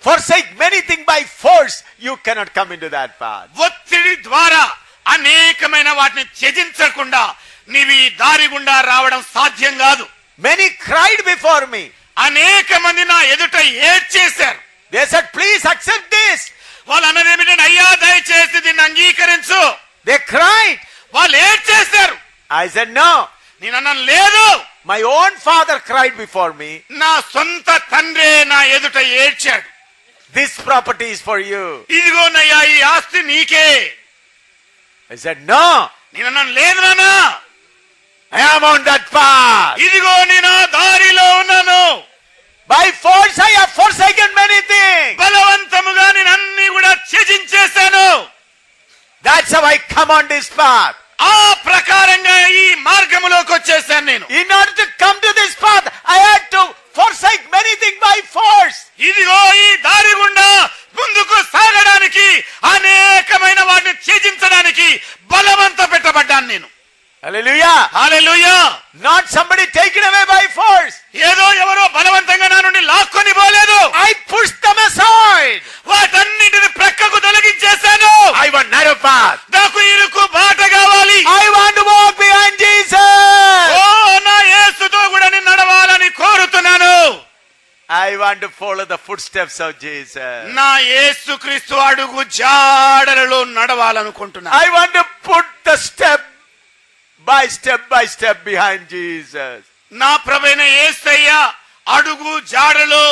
forsake many things by force, you cannot come into that path. ఒత్తిడి ద్వారా అనేకమైన వాటిని త్యజించకుండా నీవు ఈ దారి గుండా రావడం సాధ్యం కాదు. Many cried before me. అనేక మంది నా ఎదుట ఏడ్చేశారు. They said, please accept this. వాళ్ళు అన్నది ఏమిటంటే, అయ్యా దయచేసి దీన్ని అంగీకరించు. They cried. వాళ్ళు ఏడ్చేశారు. I said, no. నేను అన్నాను, లేదు, My own father cried before me. నా సొంత తండ్రే నా ఎదుట ఏడ్చాడు. This property is for you. ఇదిగోనయ్యా ఈ ఆస్తి నీకే. I said, no. నేను అన్నాను, లేదు నాన్నా, I am on that path. ఇదిగో నేను ఆ దారిలో ఉన్నాను. By force I have forsaken many things. బలవంతముగా నేను అన్ని కూడా త్యజించేశాను. That's how I come on this path. ఆ ప్రకారంగా ఈ మార్గములోకి వచ్చేసాను నేను. In order to come to this path, I had to forsake many things by force. ఇదిగో ఈ దారి గుండా ముందుకు సాగడానికి అనేకమైన వాటిని త్యజించడానికి బలవంత పెట్టబడ్డాను నేను. Hallelujah. Hallelujah. Not somebody taken away by force. ఏదో ఎవరో బలవంతంగా నా నుండి లాక్కొని పోలేదు. I pushed them aside. వాటన్నిటిని ప్రక్కకు తొలగించేశాను. I want narrow path. నాకు ఇరుకు బాట కావాలి. I want to walk behind Jesus. ఓ నా యేసుతో కూడా నేను నడవాలని కోరుతున్నాను. I want to follow the footsteps of Jesus. నా యేసుక్రీస్తు అడుగు జాడలలో నడవాలనుకుంటున్నాను. I want to put the step by step behind Jesus. నా ప్రభువైన యేసయ్య అడుగు జాడలో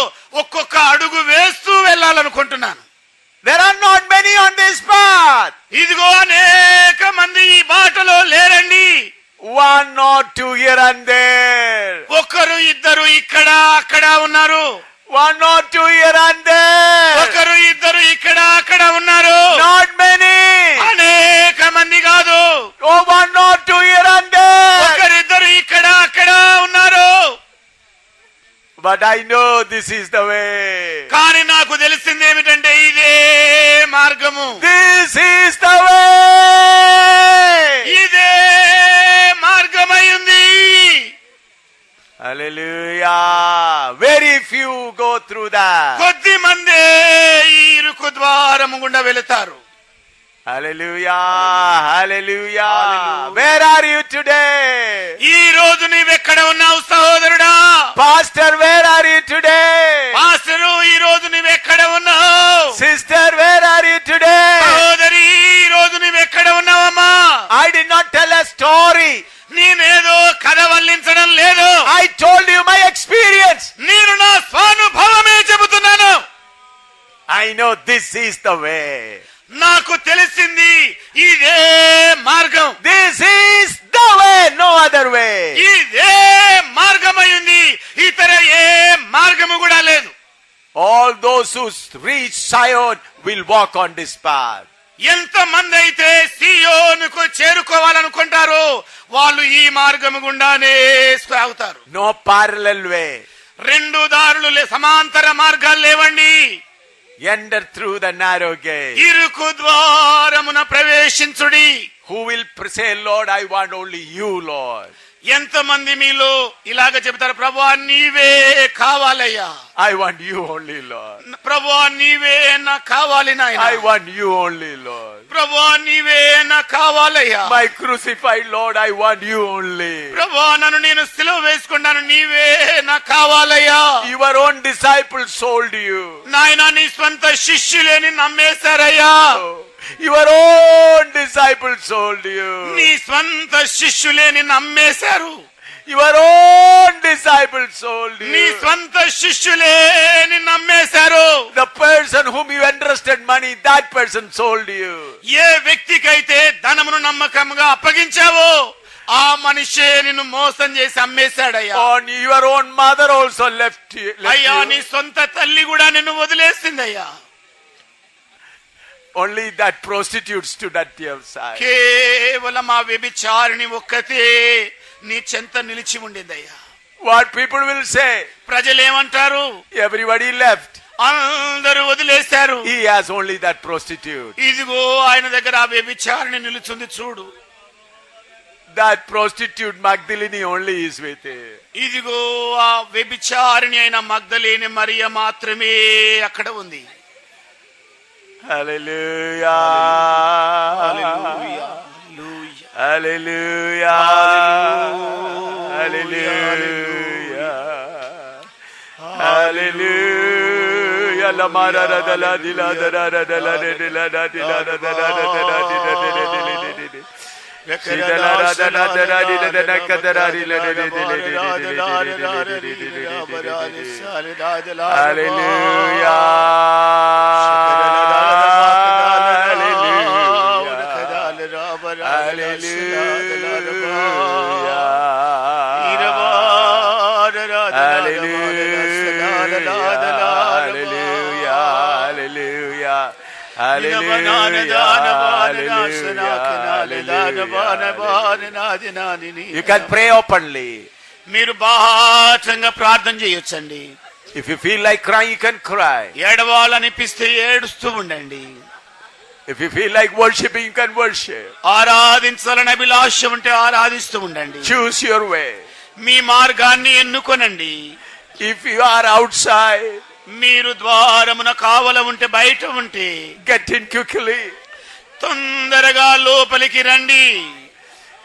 ఒక్కొక్క అడుగు వేస్తూ వెళ్ళాలనుకుంటున్నాను. There are not many on this path. ఇదిగో అనేక మంది ఈ బాటలో లేరండి. One or two here and there. ఒకరు ఇద్దరు ఇక్కడ అక్కడ ఉన్నారు. One or two here and there. ఒకరు ఇద్దరు ఇక్కడ అక్కడ ఉన్నారు. Not many. అనేక మంది కాదు. Oh, one or two here and there. ఒకరిద్దరు ఇక్కడ అక్కడ ఉన్నారు. But I know this is the way. కానీ నాకు తెలిసింది ఏమిటంటే ఇదే మార్గము. This is the way. ఇదే మార్గమై ఉంది. Hallelujah. Very few go through that. కొద్ది మందే ఈ ఇరుకు ద్వారము గుండా వెళతారు. Hallelujah. Hallelujah. Where are you today? ఈ రోజు నీవెక్కడ ఉన్నావు సహోదరుడా? Pastor, where are you today? Pastor, ఈ రోజు నీవెక్కడ ఉన్నావు? Sister, where are you today? సహోదరి, ఈ రోజు నీవెక్కడ ఉన్నావమ్మా? I did not tell a story. నేనేదో కథ వల్లించడం లేదు. I told you my experience. నేను నా స్వానుభవమే చెబుతున్నాను. I know this is the way. నాకు తెలిసింది ఇదే మార్గం. This is the way, no other way. ఇదే మార్గమై ఉంది, ఇతర ఏ మార్గము కూడా లేదు. All those who reach Zion will walk on this path. ఎంత మంది అయితే సియోనుకు చేరుకోవాలనుకుంటారో వాళ్ళు ఈ మార్గము గుండానే సాగుతారు. No parallel way. రెండు దారులు సమాంతర మార్గాలు లేవండి. Enter through the narrow gate. ఇరుకు ద్వారమున ప్రవేశించుడి. Who will say, Lord, I want only you, Lord. ఎంతమంది మీలో ఇలాగ చెబుతారు, ప్రభువా నీవే కావాలయ్యా. I want you only, Lord. ప్రభువా నీవే నాకు కావాలి నాయనా. I want you only, Lord. ప్రభువా నీవే నాకు కావాలయ్యా. My crucified Lord, I want you only. ప్రభువా నన్ను నేను సిలువ వేసుకున్నాను, నీవే నాకు కావాలయ్యా. Your own disciples sold you. నాయనా నీ స్వంత శిష్యులే నిన్ను నమ్మేశారయ్యా. Your own disciples sold you. నీ స్వంత శిష్యులే నిన్ను నమ్మేశారు. Your own disciples sold నీ you. స్వంత శిష్యులే నిన్ను నమ్మేశారు. The person whom you entrusted money, that person sold you. ఏ వ్యక్తికైతే ధనమును నమ్మకంగా అప్పగించావో ఆ మనిషే నిన్ను మోసం చేసి అమ్మేశాడయ్యా. On your own mother also left you. అయ్యా నీ సొంత తల్లి కూడా నిన్ను వదిలేసిందయ్యా. Only that prostitute stood at your side. కేవలం ఆ వ్యభిచారిణి ఒక్కతే నీ చెంత నిలిచి ఉండిందయ్యా. What people will say? ప్రజలేమంటారు? Everybody left. అందరూ వదిలేశారు. He has only that prostitute. ఇదిగో ఆయన దగ్గర ఆ వ్యభిచారిణి నిలుచుంది చూడు. That prostitute Magdalene only is with him. ఇదిగో ఆ వ్యభిచారిణి అయిన మగ్దలేని మరియ మాత్రమే అక్కడ ఉంది. Hallelujah. Hallelujah. Hallelujah. Hallelujah. Hallelujah. You can pray openly. మీరు బాహాటంగా ప్రార్థన చేయొచ్చండి. If you feel like crying, you can cry. ఏడవాలనిపిస్తే ఏడుస్తూ ఉండండి. If you feel like worshiping, you can worship. ఆరాధించాలని అభిలాష ఉంటే ఆరాధిస్తూ ఉండండి. Choose your way. మీ మార్గాన్ని ఎన్నుకొనండి. If you are outside, మీరు ద్వారమున కావల ఉంటే బయట ఉంటే get in quickly. తొందరగా లోపలికి రండి.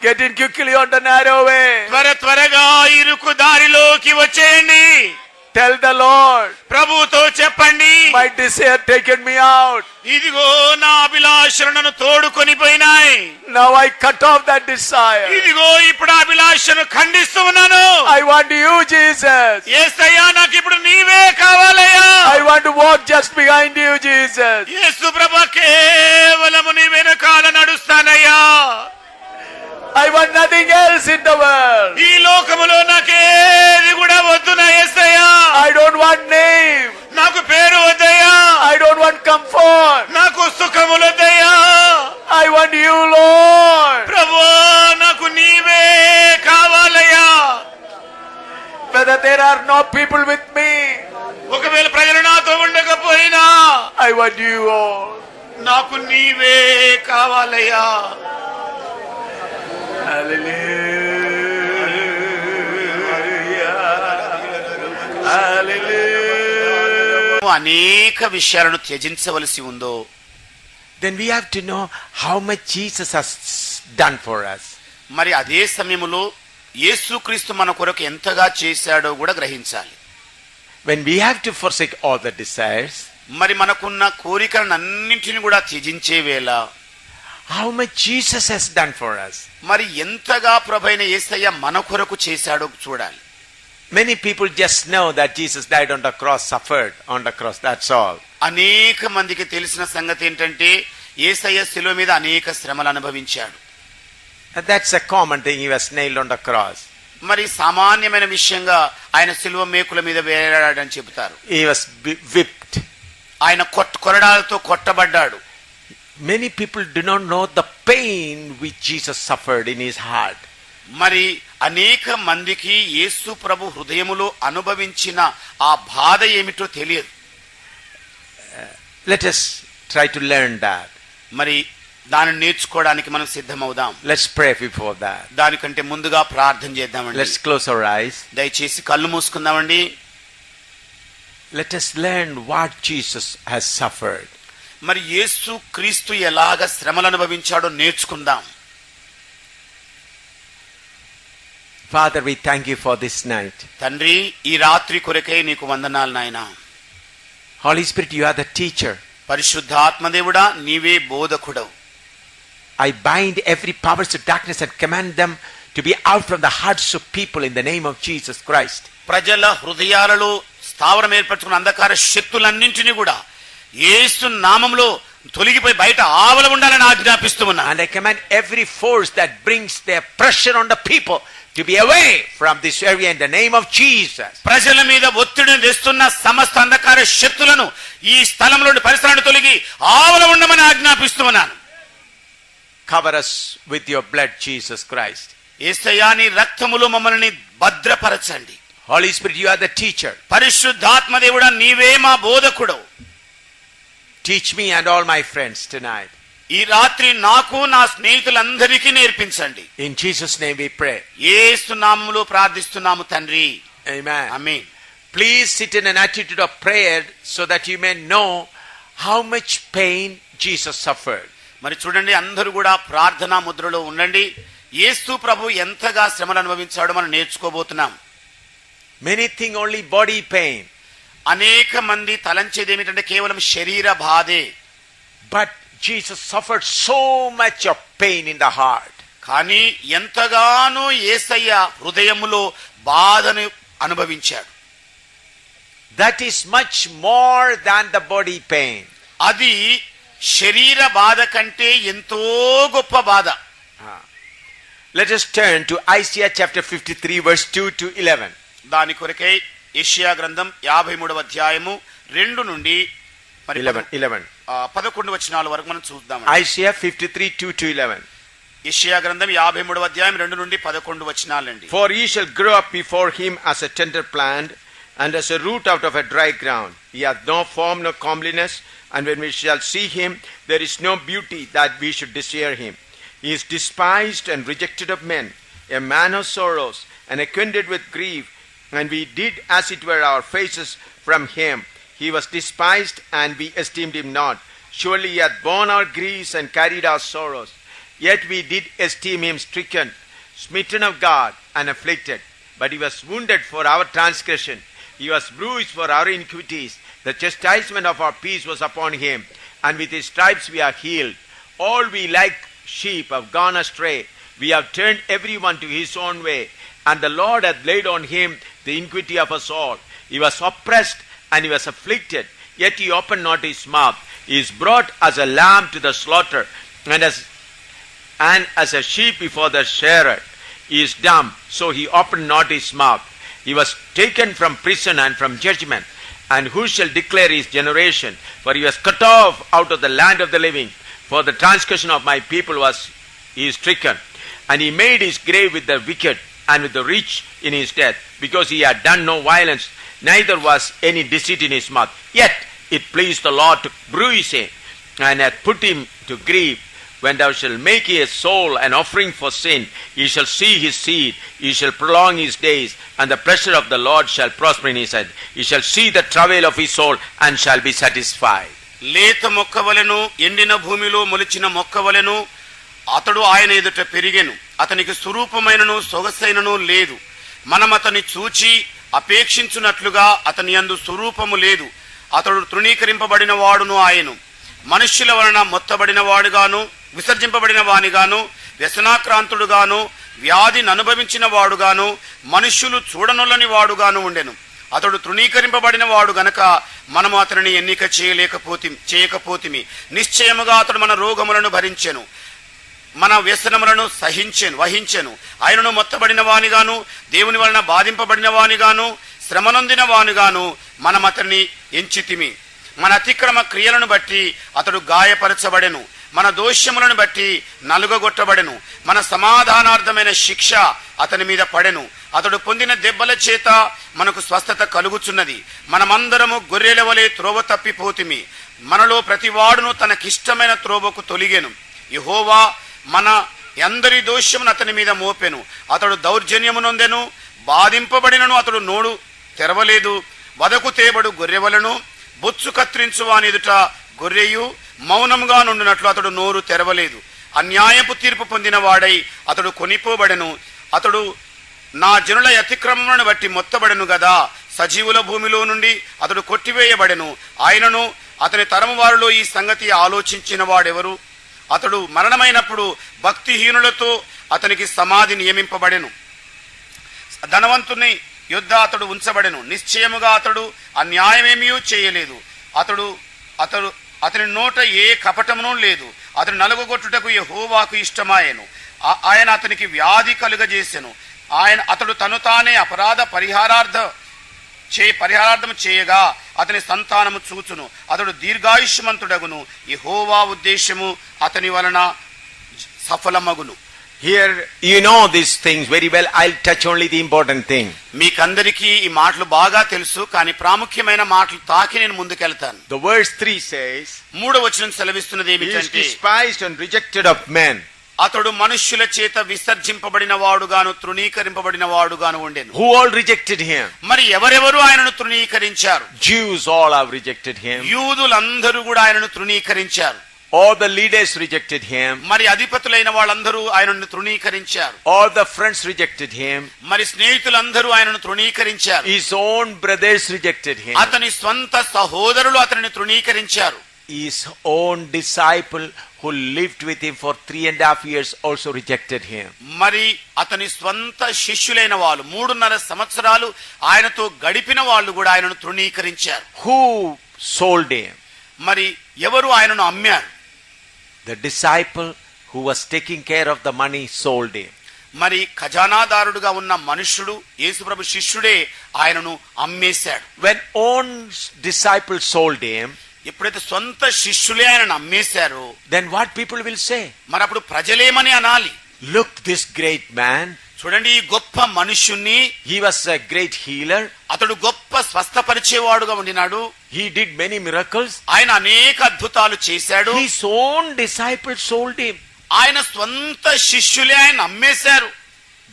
Get in quickly on the narrow way. త్వరగా ఇరుకు దారిలోకి వచ్చేయండి. Tell the Lord, ప్రభుతో చెప్పండి, my desire taken me out. ఇదిగో నా అభిలాషలు నన్ను తోడుకొని పోయినాయి. Now I cut off that desire. ఇదిగో ఇప్పుడు అభిలాషను ఖండిస్తూ ఉన్నాను. I want you, Jesus. యేసయ్యా, నాకు ఇప్పుడు నీవే కావాలయ్యా. I want to walk just behind you, Jesus. యేసు ప్రభువా, కేవలము నీ వెనకాల నడుస్తానయ్యా. I want nothing else in the world. ఈ లోకములో నాకేది కూడా వద్దు నా యేసయ్యా. I don't want name. నాకు పేరు వద్దయ్యా. I don't want comfort. నాకు సుఖములు వద్దయ్యా. I want you, Lord. ప్రభువా, నాకు నీవే కావాలయ్యా. Whether there are no people with me, ఒకవేళ ప్రజలు నాతో ఉండకపోయినా I want you, Lord. నాకు నీవే కావాలయ్యా. అనేక విషయాలను త్యజించవలసి ఉందో, then we have to know how much Jesus has done for us. మరి అదే సమయంలో యేసుక్రీస్తు మన కొరకు ఎంతగా చేశాడో కూడా గ్రహించాలి. When we have to forsake all the desires, మరి మనకున్న కోరికలన్నింటిని కూడా త్యజించే వేళ how much Jesus has done for us. మరి ఎంతగా ప్రభువైన యేసయ్య మన కొరకు చేశాడో చూడాలి. Many people just know that Jesus died on the cross, suffered on the cross, that's all. అనేక మందికి తెలిసిన సంగతి ఏంటంటే యేసయ్య శిలువ మీద అనేక శ్రమలు అనుభవించాడు. And that's a common thing, he was nailed on the cross. మరి సామాన్యమైన విషయంగా ఆయన శిలువ మేకుల మీద వేలాడాడని చెబుతారు. He was whipped. ఆయన కొరడాలతో కొట్టబడ్డాడు. Many people do not know the pain which Jesus suffered in his heart. మరి అనేక మందికి యేసు ప్రభు హృదయములో అనుభవించిన ఆ బాధ ఏమిటో తెలియదు. Let us try to learn that. మరి దానిని నేర్చుకోవడానికి మనం సిద్ధమవుదాం. Let's pray before that. దానికంటే ముందుగా ప్రార్థన చేద్దామండి. Let's close our eyes. దయచేసి కళ్ళు మూసుకుందామండి. Let us learn what Jesus has suffered. మరి యేసు క్రీస్తు ఎలాగ శ్రమలు అనుభవించాడో నేర్చుకుందాం. Father, we thank you for this night. తండ్రి, ఈ రాత్రి కొరకై నీకు వందనాలు నాయనా. Holy Spirit, you are the teacher. పరిశుద్ధాత్మదేవుడా, నీవే బోధకుడవు. I bind every powers of darkness and command them to be out from the hearts of people in the name of Jesus Christ. ప్రజల హృదయాలలో స్థావరం ఏర్పరచుకున్న అంధకార శక్తులన్నింటినీ కూడా యేసు నామములో తొలగిపోయి బయట ఆవల ఉండాలని ఆజ్ఞాపిస్తూ ఉన్నా. And I command every force that brings their pressure on the people to be away from this area in the name of Jesus. ప్రజల మీద ఒత్తిడిని తెస్తున్న సమస్త అంధకార శక్తులను ఈ స్థలంలోని పరిసరాన్ని తొలగి ఆవల ఉండమని ఆజ్ఞాపిస్తూ ఉన్నాను. Cover us with your blood, Jesus Christ. యేసయ్యా, నీ రక్తములో మమ్మల్ని భద్రపరచండి. Holy Spirit, you are the teacher. పరిశుద్ధాత్మదేవుడా, నీవే మా బోధకుడవు. Teach me and all my friends tonight. ఈ రాత్రి నాకు నా స్నేహితులందరికీ నేర్పించండి. In Jesus' name we pray. యేసు నామములో ప్రార్థిస్తున్నాము తండ్రి. Amen. Amen. Please sit in an attitude of prayer so that you may know how much pain Jesus suffered. మరి చూడండి, అందరూ కూడా ప్రార్థనా ముద్రలో ఉండండి. యేసు ప్రభు ఎంతగా శ్రమలు అనుభవించాడో మనం నేర్చుకోబోతున్నాం. Many think only body pain. అనేక మంది తలంచేది ఏమిటంటే కేవలం శరీర బాధే. But Jesus suffered so much of pain in the heart. కానీ ఎంతగానో యేసయ్య హృదయములో బాధను అనుభవించాడు. That is much more than the body pain. అది శరీర బాధ కంటే ఎంతో గొప్ప బాధ. Let us turn to Isaiah chapter 53 verse 2 to 11. దాని కొరకై యెషయా గ్రంథం 53వ అధ్యాయము 2 నుండి 11 వచనాల వరకు మనం చూద్దాం. Isaiah 53 2 to 11. యెషయా గ్రంథం 53వ అధ్యాయం 2 నుండి 11 వచనాలండి. For he shall grow up before him as a tender plant, and as a root out of a dry ground. He hath no form, no comeliness, and when we shall see him, there is no beauty that we should desire him. He is despised and rejected of men, a man of sorrows, and acquainted with grief, and we did as it were our faces from him. He was despised, and we esteemed him not. Surely he hath borne our griefs and carried our sorrows. Yet we did esteem him stricken, smitten of God, and afflicted. But he was wounded for our transgression. He was bruised for our iniquities. The chastisement of our peace was upon him, and with his stripes we are healed. All we like sheep have gone astray. We have turned everyone to his own way, and the Lord hath laid on him the iniquity of us all. He was oppressed and he was afflicted, yet he opened not his mouth. He is brought as a lamb to the slaughter, and as a sheep before the shearer. He is dumb, so he opened not his mouth. He was taken from prison and from judgment. And who shall declare his generation? For he was cut off out of the land of the living. For the transgression of my people was he stricken. And he made his grave with the wicked and with the rich in his death, because he had done no violence, neither was any deceit in his mouth. Yet it pleased the Lord to bruise him, and hath put him to grief. When thou shalt make his soul an offering for sin, he shall see his seed, he shall prolong his days, and the pleasure of the Lord shall prosper in his head. He shall see the travail of his soul, and shall be satisfied. లేత మొక్కవలెను ఎండిన భూమిలో మొలిచిన మొక్కవలెను అతడు ఆయన ఎదుట పెరిగెను. అతనికి స్వరూపమైనను సొగసైనను లేదు. మనం అతని చూచి అపేక్షించున్నట్లుగా అతని యందు స్వరూపము లేదు. అతడు తృణీకరింపబడిన వాడును ఆయను, మనుష్యుల వలన మొత్తబడిన వాడుగాను, విసర్జింపబడిన వానిగాను, వ్యసనాక్రాంతుడుగాను, వ్యాధిని అనుభవించిన వాడుగాను, మనుష్యులు చూడనొల్లని వాడుగాను ఉండెను. అతడు తృణీకరింపబడిన వాడు గనక మనము అతనిని ఎన్నిక చేయకపోతిమి. నిశ్చయముగా అతడు మన రోగములను భరించెను, మన వ్యసనములను వహించెను. ఆయనను మొత్తబడిన వానిగాను, దేవుని వలన బాధింపబడిన వానిగాను, శ్రమనొందిన వానిగాను మనం అతన్ని ఎంచితిమి. మన అతిక్రమ క్రియలను బట్టి అతడు గాయపరచబడెను, మన దోషములను బట్టి నలుగగొట్టబడెను. మన సమాధానార్థమైన శిక్ష అతని మీద పడెను. అతడు పొందిన దెబ్బల చేత మనకు స్వస్థత కలుగుచున్నది. మనమందరము గొర్రెల వలె త్రోవ తప్పిపోతిమి. మనలో ప్రతివాడును తనకిష్టమైన త్రోవకు తొలిగెను. యెహోవా మన అందరి దోషమును అతని మీద మోపెను. అతడు దౌర్జన్యము నొందెను, బాధింపబడినను అతడు నోడు తెరవలేదు. వదకు తేబడు గొర్రెవలను, బొచ్చు కత్తిరించు వాని ఎదుట గొర్రెయు మౌనముగా నుండినట్లు అతడు నోరు తెరవలేదు. అన్యాయపు తీర్పు పొందిన వాడై అతడు కొనిపోబడెను. అతడు నా జనుల అతిక్రమములను బట్టి మొత్తబడెను గదా. సజీవుల భూమిలో నుండి అతడు కొట్టివేయబడెను. ఆయనను అతని తరము వారిలో ఈ సంగతి ఆలోచించిన వాడెవరు? అతడు మరణమైనప్పుడు భక్తిహీనులతో అతనికి సమాధి నియమింపబడెను. ధనవంతుని యుద్ధ అతడు ఉంచబడెను. నిశ్చయముగా అతడు అన్యాయమేమీ చేయలేదు. అతని నోట ఏ కపటమును లేదు. అతను నలుగొట్టుటకు యెహోవాకు ఇష్టమాయెను. ఆయన అతనికి వ్యాధి కలుగజేసెను. అతడు తను తానే పరిహారార్థము చేయగా అతని సంతానము చూచును. అతడు దీర్ఘాయుష్మంతుడగును. యెహోవా ఉద్దేశము అతని వలన సఫలమగును. Here you know these things very well. I'll touch only the important thing. మీకందరికీ ఈ మాటలు బాగా తెలుసు, కానీ ప్రాముఖ్యమైన మాటలు తాకి నేను ముందుకెళ్తాను. The verse 3 says, 3వ వచనం సెలవిస్తున్నది he is ఏమిటంటే, despised and rejected of men. అతడు మనుష్యుల చేత విసర్జింపబడిన వాడుగాను తృణీకరింపబడిన వాడుగాను ఉండెను. Who all rejected him? మరి ఎవరెవరు ఆయనను తృణీకరించారు? Jews all have rejected him. యూదులందరూ కూడా ఆయనను తృణీకరించారు. All the leaders rejected him. మరి అధిపతులైన వాళ్ళందరూ ఆయనను తృణీకరించారు. All the friends rejected him. మరి స్నేహితులందరూ ఆయనను తృణీకరించారు. His own brothers rejected him. అతని స్వంత సహోదరులు అతనిని తృణీకరించారు. His own disciple who lived with him for 3.5 years also rejected him. మరి అతని స్వంత శిష్యులైన వాళ్ళు 3.5 సంవత్సరాలు ఆయనతో గడిపిన వాళ్ళు కూడా ఆయనను తృణీకరించారు. Who sold him? మరి ఎవరు ఆయనను అమ్మారు? The disciple who was taking care of the money sold him. మరి ఖజానాదారుడుగా ఉన్న మనుష్యుడు యేసుప్రభు శిష్యుడే ఆయనను అమ్మేశాడు. When own disciple sold him, ఎప్పుడైతే సొంత శిష్యులే ఆయనను అమ్మేశారో, then what people will say? మరి అప్పుడు ప్రజలేమని అనాలి? Look, this great man, చూడండి ఈ గొప్ప మనుష్యుణ్ణి, he was a great healer. అతడు గొప్ప స్వస్థపరిచేవాడుగా ఉండినాడు. He did many miracles. ఆయన అనేక అద్భుతాలు చేశాడు. His own disciples sold him. ఆయన స్వంత శిష్యులే ఆయన అమ్మేశారు.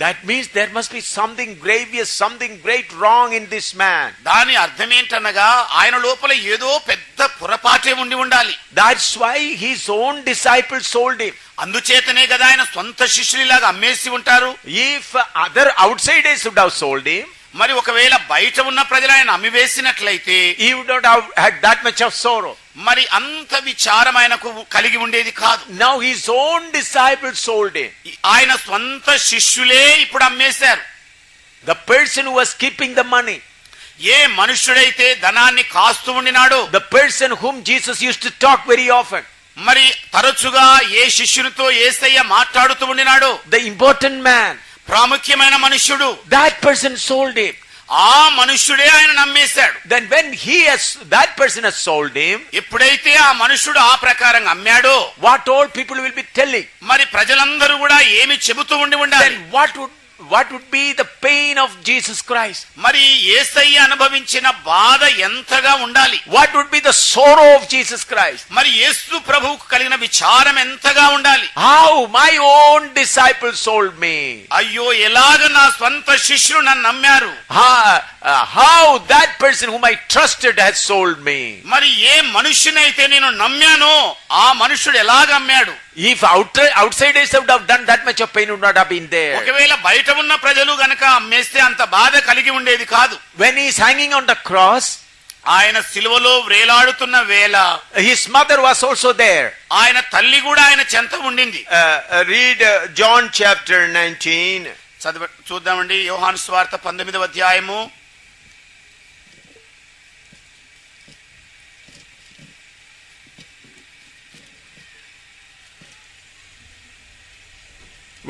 That means there must be something grievous, something great wrong in this man. దాని అర్థం ఏంటనగా ఆయన లోపల ఏదో పెద్ద పొరపాటే ఉండి ఉండాలి. That's why his own disciples sold him. అందుచేతనే కదా ఆయన సొంత శిష్యునిలాగా అమ్మేసి ఉంటారు. If other outsiders would have sold him, మరి ఒకవేళ బయట ఉన్న ప్రజలు ఆయన అమ్మివేసినట్లయితే he would not have had that much of sorrow. మరి అంత విచారం ఆయనకు కలిగి ఉండేది కాదు. Now his own disciples sold him. ఆయన స్వంత శిష్యులే ఇప్పుడు అమ్మేశారు. The person who was keeping the money, ఏ మనుష్యుడైతే ధనాన్ని కాస్తూ ఉండినాడో, the person whom Jesus used to talk very often, మరి తరచుగా ఏ శిష్యునితో యేసయ్య మాట్లాడుతూ ఉండినాడో, the important man, ప్రాముఖ్యమైన మనుష్యుడు, that person sold him. ఆ మనుష్యుడే ఆయన నమ్మేశాడు. Then when that person has sold him, ఎప్పుడైతే ఆ మనుష్యుడు ఆ ప్రకారంగా అమ్మాడో, what all people will be telling? మరి ప్రజలందరూ కూడా ఏమి చెబుతూ ఉండాలి? Then what would be the pain of Jesus Christ? మరి యేసయ్య అనుభవించిన బాధ ఎంతగా ఉండాలి? What would be the sorrow of Jesus Christ? మరి యేసు ప్రభువుకు కలిగిన విచారం ఎంతగా ఉండాలి? How my own disciples sold me. అయ్యో, ఎలాగ నా స్వంత శిష్యులు నన్ను నమ్మారు. How that person whom I trusted has sold me. మరి ఏ మనుష్యునైతే నేను నమ్మానో ఆ మనుష్యుడు ఎలాగ అమ్మాడు? If outsiders would have done, that much of pain would not have been there. ఒకవేళ బయట ఉన్న ప్రజలు గనక అమ్మేస్తే అంత బాధ కలిగి ఉండేది కాదు. When he is hanging on the cross, ఆయన సిలువలో వేలాడుతున్న వేళ his mother was also there. ఆయన తల్లి కూడా ఆయన చెంత ఉండింది. Read John chapter 19. చూద్దామండి. యోహాను సువార్త 19వ అధ్యాయము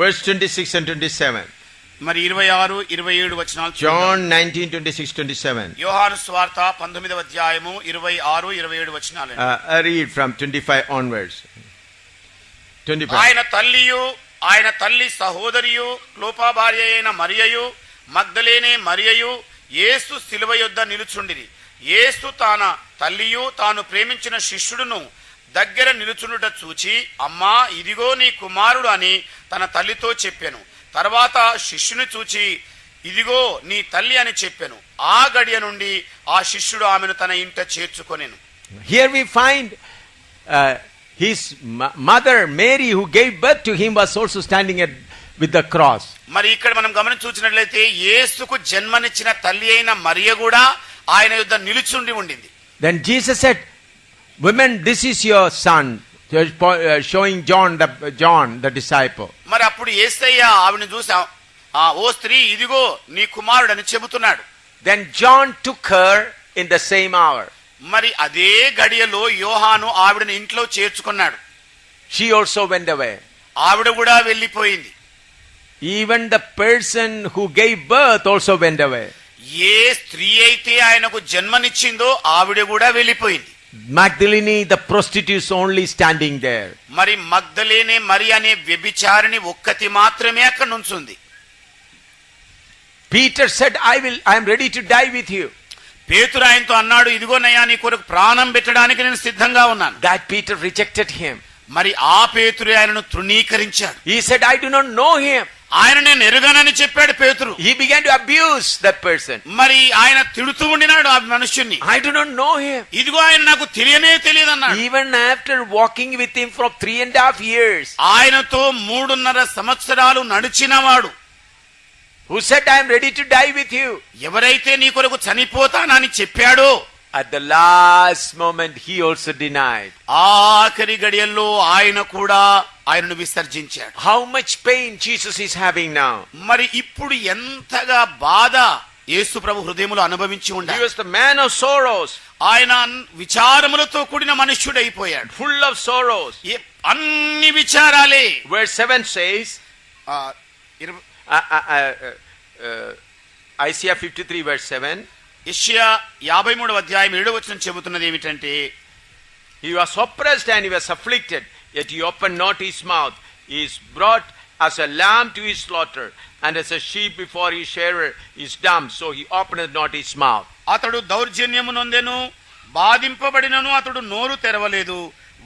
Verse 26 and 27. మరి 26, 27 వచనాలు. John 19, 26, 27. యోహాను సువార్త 19వ అధ్యాయము 26, 27 వచనాలు. Read from 25 onwards. 25. ఆయన తల్లియు ఆయన తల్లి సహోదరియు క్లోపా భార్య అయిన మరియయు మగ్దలేనే మరియయు యేసు శిలువ యొద్ద నిలుచుండిరి. యేసు తన తల్లియు తాను ప్రేమించిన శిష్యుడును దగ్గర నిలుచుండుట చూచి, అమ్మా ఇదిగో నీ కుమారుడు అని తన తల్లితో చెప్పెను. తర్వాత శిష్యుని చూచి, ఇదిగో నీ తల్లి అని చెప్పెను. ఆ గడియ నుండి ఆ శిష్యుడు ఆమెను తన ఇంట చేర్చుకొనెను. Here we find his mother Mary, who gave birth to him, was also standing with the cross. మరి ఇక్కడ మనం గమనించి చూసినట్లయితే యేసుకు జన్మనిచ్చిన తల్లి అయిన మరియ కూడా ఆయన యొద్ద నిలుచుండి ఉండింది. Then Jesus said, women, this is your son, showing John the disciple. మరి అప్పుడు యేసయ్య ఆవిడని చూసి, ఓ స్త్రీ ఇదిగో నీ కుమారుడు అని చెబుతున్నాడు. Then John took her in the same hour. మరి అదే గడియలో యోహాను ఆవిడని ఇంట్లో చేర్చుకున్నాడు. She also went away. ఆవిడ కూడా వెళ్ళిపోయింది. Even the person who gave birth also went away. ఏ స్త్రీ అయితే ఆయనకు జన్మనిచ్చిందో ఆవిడ కూడా వెళ్ళిపోయింది. Magdalene, the prostitute, only standing there. మరి మగ్దలేనే మరి అనే వ్యభిచారిణి ఒక్కతి మాత్రమే అక్కడ నుంచుంది. Peter said, I am ready to die with you. పేతురు ఆయనతో అన్నాడు, ఇదిగోనయ్యా నీ కొరకు ప్రాణం పెట్టడానికి నేను సిద్ధంగా ఉన్నాను. That Peter rejected him. మరి ఆ పేతురు ఆయనను తృణీకరించాడు. He said, I do not know him. ఆయన నేను ఎరుగనని చెప్పాడు పేతురు. He began to abuse that person. మరి ఆయన తిడుతూ ఉండినాడు ఆ మనుష్యుణ్ణి. I do not know him. ఇదిగో ఆయన నాకు తెలియనే తెలియదు అన్నాడు. Even after walking with him for 3.5 years. ఆయనతో 3.5 సంవత్సరాలు నడిచినవాడు. Who said, I am ready to die with you? ఎవరైతే నీ కొరకు చనిపోతానని చెప్పాడో At the last moment he also denied. ఆఖరి గడియల్లో ఆయన కూడా ఆయనను విసర్జించాడు. How much pain Jesus is having now? మరి ఇప్పుడు ఎంతగా బాధ యేసు ప్రభు హృదయములో అనుభవించి He ఉండాలి. was the man of sorrows. ఆయన విచారములతో కూడిన మనుష్యుడైపోయాడు. Full of sorrows. అన్ని విచారాలే. Verse 7 says, Isaiah 53 verse 7. యెషయా 53వ అధ్యాయం 7వ వచనం చెబుతున్నది ఏమిటంటే, He was oppressed and he was afflicted, yet he opened not his mouth. He is brought as a lamb to his slaughter, and as a sheep before his shearer is dumb, so he openeth not his mouth. అతడు దౌర్జన్యము నొందెను, బాధింపబడినను అతడు నోరు తెరవలేదు.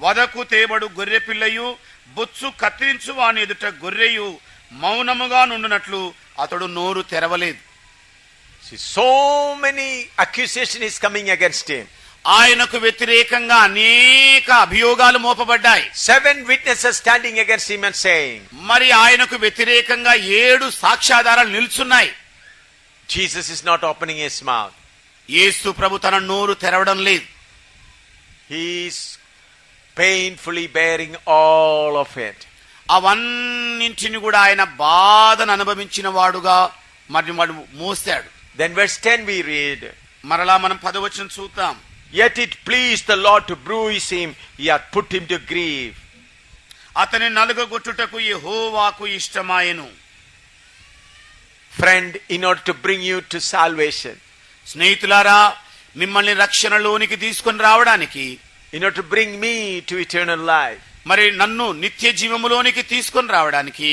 వదకు తేబడు గొర్రె పిల్లయు, బొత్సు కత్తిరించు వాని ఎదుట గొర్రెయు మౌనముగా నుండునట్లు అతడు నోరు తెరవలేదు. See, so many accusation is coming against him. ఆయనకు వ్యతిరేకంగా అనేక అభియోగాలు మోపబడ్డాయి. 7 witnesses standing against him and saying, మరి ఆయనకు వ్యతిరేకంగా 7 సాక్ష్యాధారాలు నిల్చున్నాయి. Jesus is not opening his mouth. యేసు ప్రభు తన నోరు తెరవడం లేదు. He is painfully bearing all of it. అవన్నింటిని కూడా ఆయన బాధను అనుభవించిన వాడుగా మరి వాడు మోసాడు. Then verse 10 we read, మరలా మనం 10వ వచనం చూద్దాం. Yet it pleased the Lord to bruise him, he hath put him to grief. అతని నలుగగొట్టుటకు యెహోవాకు ఇష్టమాయెను. Friend, in order to bring you to salvation, స్నేహితులారా, మిమ్మల్ని రక్షణలోనికి తీసుకొని రావడానికి, in order to bring me to eternal life, మరి నన్ను నిత్య జీవములోనికి తీసుకొని రావడానికి,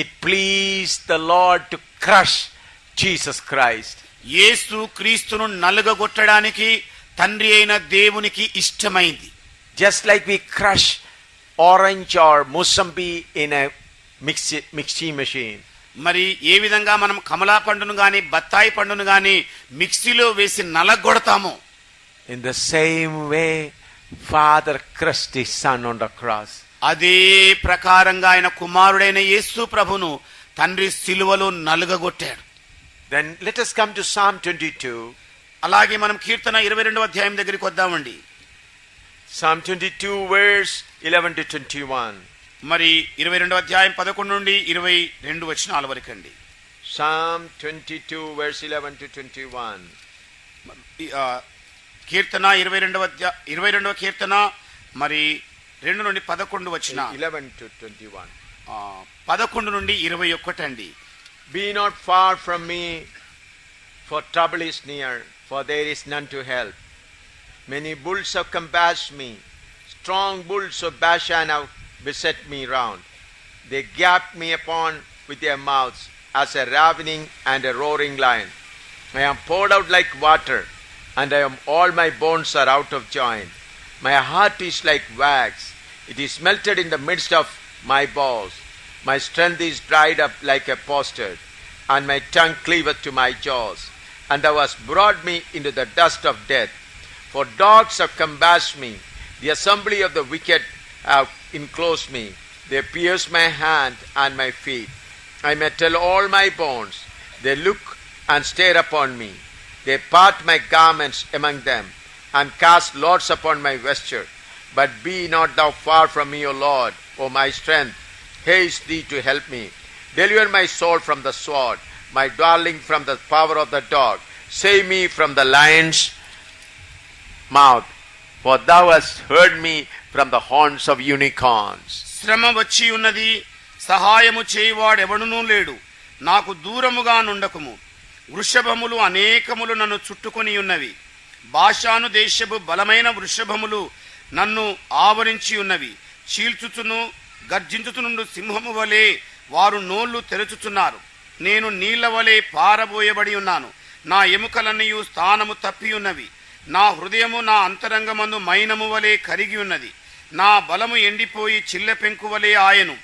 it pleased the Lord to crush Jesus Christ. యేసు క్రీస్తును నలుగగొట్టడానికి తండ్రి అయిన దేవునికి ఇష్టమైంది. Just like we crush orange or musambi in a mixing machine. మరి ఏ విధంగా మనం కమలా పండును గాని బత్తాయి పండును గాని మిక్సీలో వేసి నలగొడతామో, In the same way, Father crushed his son on the cross. అదే ప్రకారంగా ఆయన కుమారుడైన యేసు ప్రభును తండ్రి సిలువలో నలుగగొట్టాడు. Then let us come to Psalm 22. అలాగే మనం కీర్తన 22వ అధ్యాయం దగ్గరికి వద్దామండి. Psalm 22 verse 11 to 21. మరి 22వ అధ్యాయం 11 నుండి 22 వచనాల వరకు అండి. Psalm 22 verse 11 to 21. కీర్తన 22వ కీర్తన మరి 2 నుండి 11 వచన 11 to 21. 11 నుండి 21 అండి. Be not far from me, for trouble is near, for there is none to help. Many bulls have compassed me, strong bulls of Bashan have beset me round. They gaped me upon with their mouths as a ravening and a roaring lion. I am poured out like water, and all my bones are out of joint. My heart is like wax, it is melted in the midst of my bowels. My strength is dried up like a potsherd, and my tongue cleaveth to my jaws. And thou hast brought me into the dust of death. For dogs have compassed me, the assembly of the wicked have enclosed me. They pierce my hand and my feet. I may tell all my bones. They look and stare upon me. They part my garments among them, and cast lots upon my vesture. But be not thou far from me, O Lord, O my strength. Haste thee to help me. Deliver my soul from the sword, my darling from the power of the dog. Save me from the lion's mouth, for thou hast heard me from the horns of unicorns. శ్రమ వచ్చి ఉన్నది, సహాయము చేయువాడెవడునూ లేడు. నాకు దూరముగా నుండకుము. వృషభములు అనేకములు నన్ను చుట్టుకొని ఉన్నవి. బాషాను దేశపు బలమైన వృషభములు నన్ను ఆవరించి ఉన్నవి. చీల్చుచును గర్జించుచునుండు సింహము వలె వారు నోళ్లు తెరచుచున్నారు. నేను నీళ్ల వలె పారబోయబడి ఉన్నాను. నా ఎముకలన్నయు స్థానము తప్పి ఉన్నవి. నా హృదయము నా అంతరంగమందు మైనము వలె కరిగి ఉన్నది. నా బలము ఎండిపోయి చిల్లె పెంకు వలె ఆయను.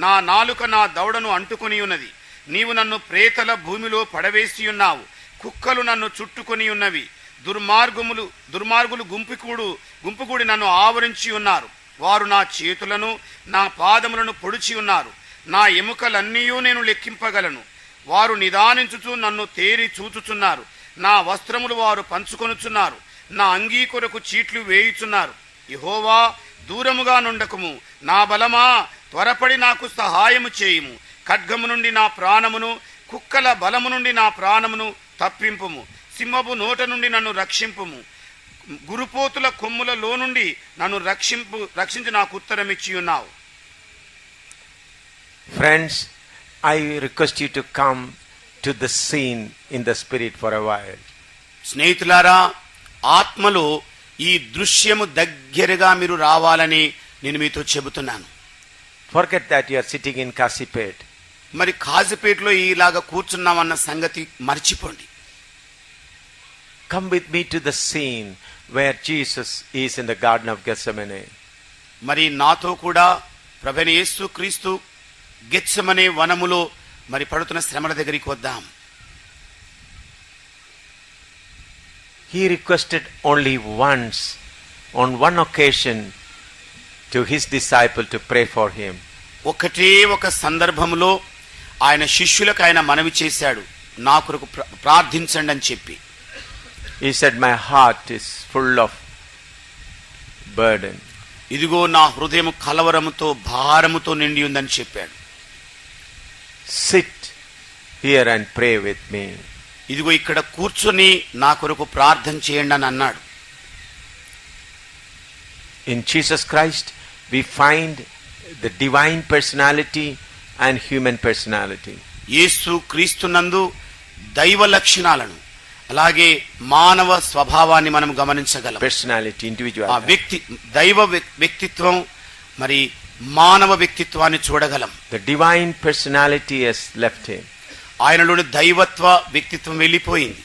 నా నాలుక నా దవడను అంటుకొని ఉన్నది. నీవు నన్ను ప్రేతల భూమిలో పడవేసి ఉన్నావు. కుక్కలు నన్ను చుట్టుకొని ఉన్నవి. దుర్మార్గులు గుంపుకూడి నన్ను ఆవరించి ఉన్నారు. వారు నా చేతులను నా పాదములను పొడిచి ఉన్నారు. నా ఎముకలన్నీయూ నేను లెక్కింపగలను. వారు నిదానించుచు నన్ను తేరి చూచుచున్నారు. నా వస్త్రములు వారు పంచుకొనుచున్నారు. నా అంగీ కొరకు చీట్లు వేయుచున్నారు. యెహోవా, దూరముగా నుండకుము. నా బలమా, త్వరపడి నాకు సహాయము చేయుము. ఖడ్గము నుండి నా ప్రాణమును, కుక్కల బలము నుండి నా ప్రాణమును తప్పింపుము. సింహపు నోట నుండి నన్ను రక్షింపుము. గురుపోతుల కొమ్ములలో నుండి నన్ను రక్షించి నాకు ఉత్తరమిచ్చి ఉన్నావు. Friends, I request you to come to the scene in the spirit for a while. స్నేహితులారా, ఆత్మలో ఈ దృశ్యము దగ్గరగా మీరు రావాలని నేను మీతో చెబుతున్నాను. Forget that you are sitting in Kasipet. మరి కాజిపేటలో ఇలాగా కూర్చున్నామన్న సంగతి మర్చిపోండి. Come with me to the scene where Jesus is in the Garden of Gethsemane. మరి నాతో కూడా ప్రభువైన యేసు క్రీస్తు గెత్సెమనే వనములో మరి పడుతున్న శ్రమల దగ్గరికి వద్దాం. He requested only once, on one occasion, to his disciple to pray for him. ఒకటే ఒక సందర్భంలో ఆయన శిష్యులకు ఆయన మనవి చేశాడు, నా కొరకు ప్రార్థించండి అని చెప్పి. He said, my heart is full of burden. ఇదిగో నా హృదయం కలవరముతో భారముతో నిండి ఉందని చెప్పాడు. Sit here and pray with me. ఇదిగో ఇక్కడ కూర్చొని నా కొరకు ప్రార్థన చేయండి అని అన్నాడు. In Jesus Christ we find the divine personality and human personality. యేసు క్రీస్తునందు దైవ లక్షణాలను అలాగే మానవ స్వభావాన్ని మనం గమనించగలం. Personality, individual. ఆ దైవ వ్యక్తిత్వం మరి మానవ వ్యక్తిత్వాన్ని చూడగలం. The divine personality has left him. ఆయనలోని దైవత్వ వ్యక్తిత్వం వెళ్ళిపోయింది.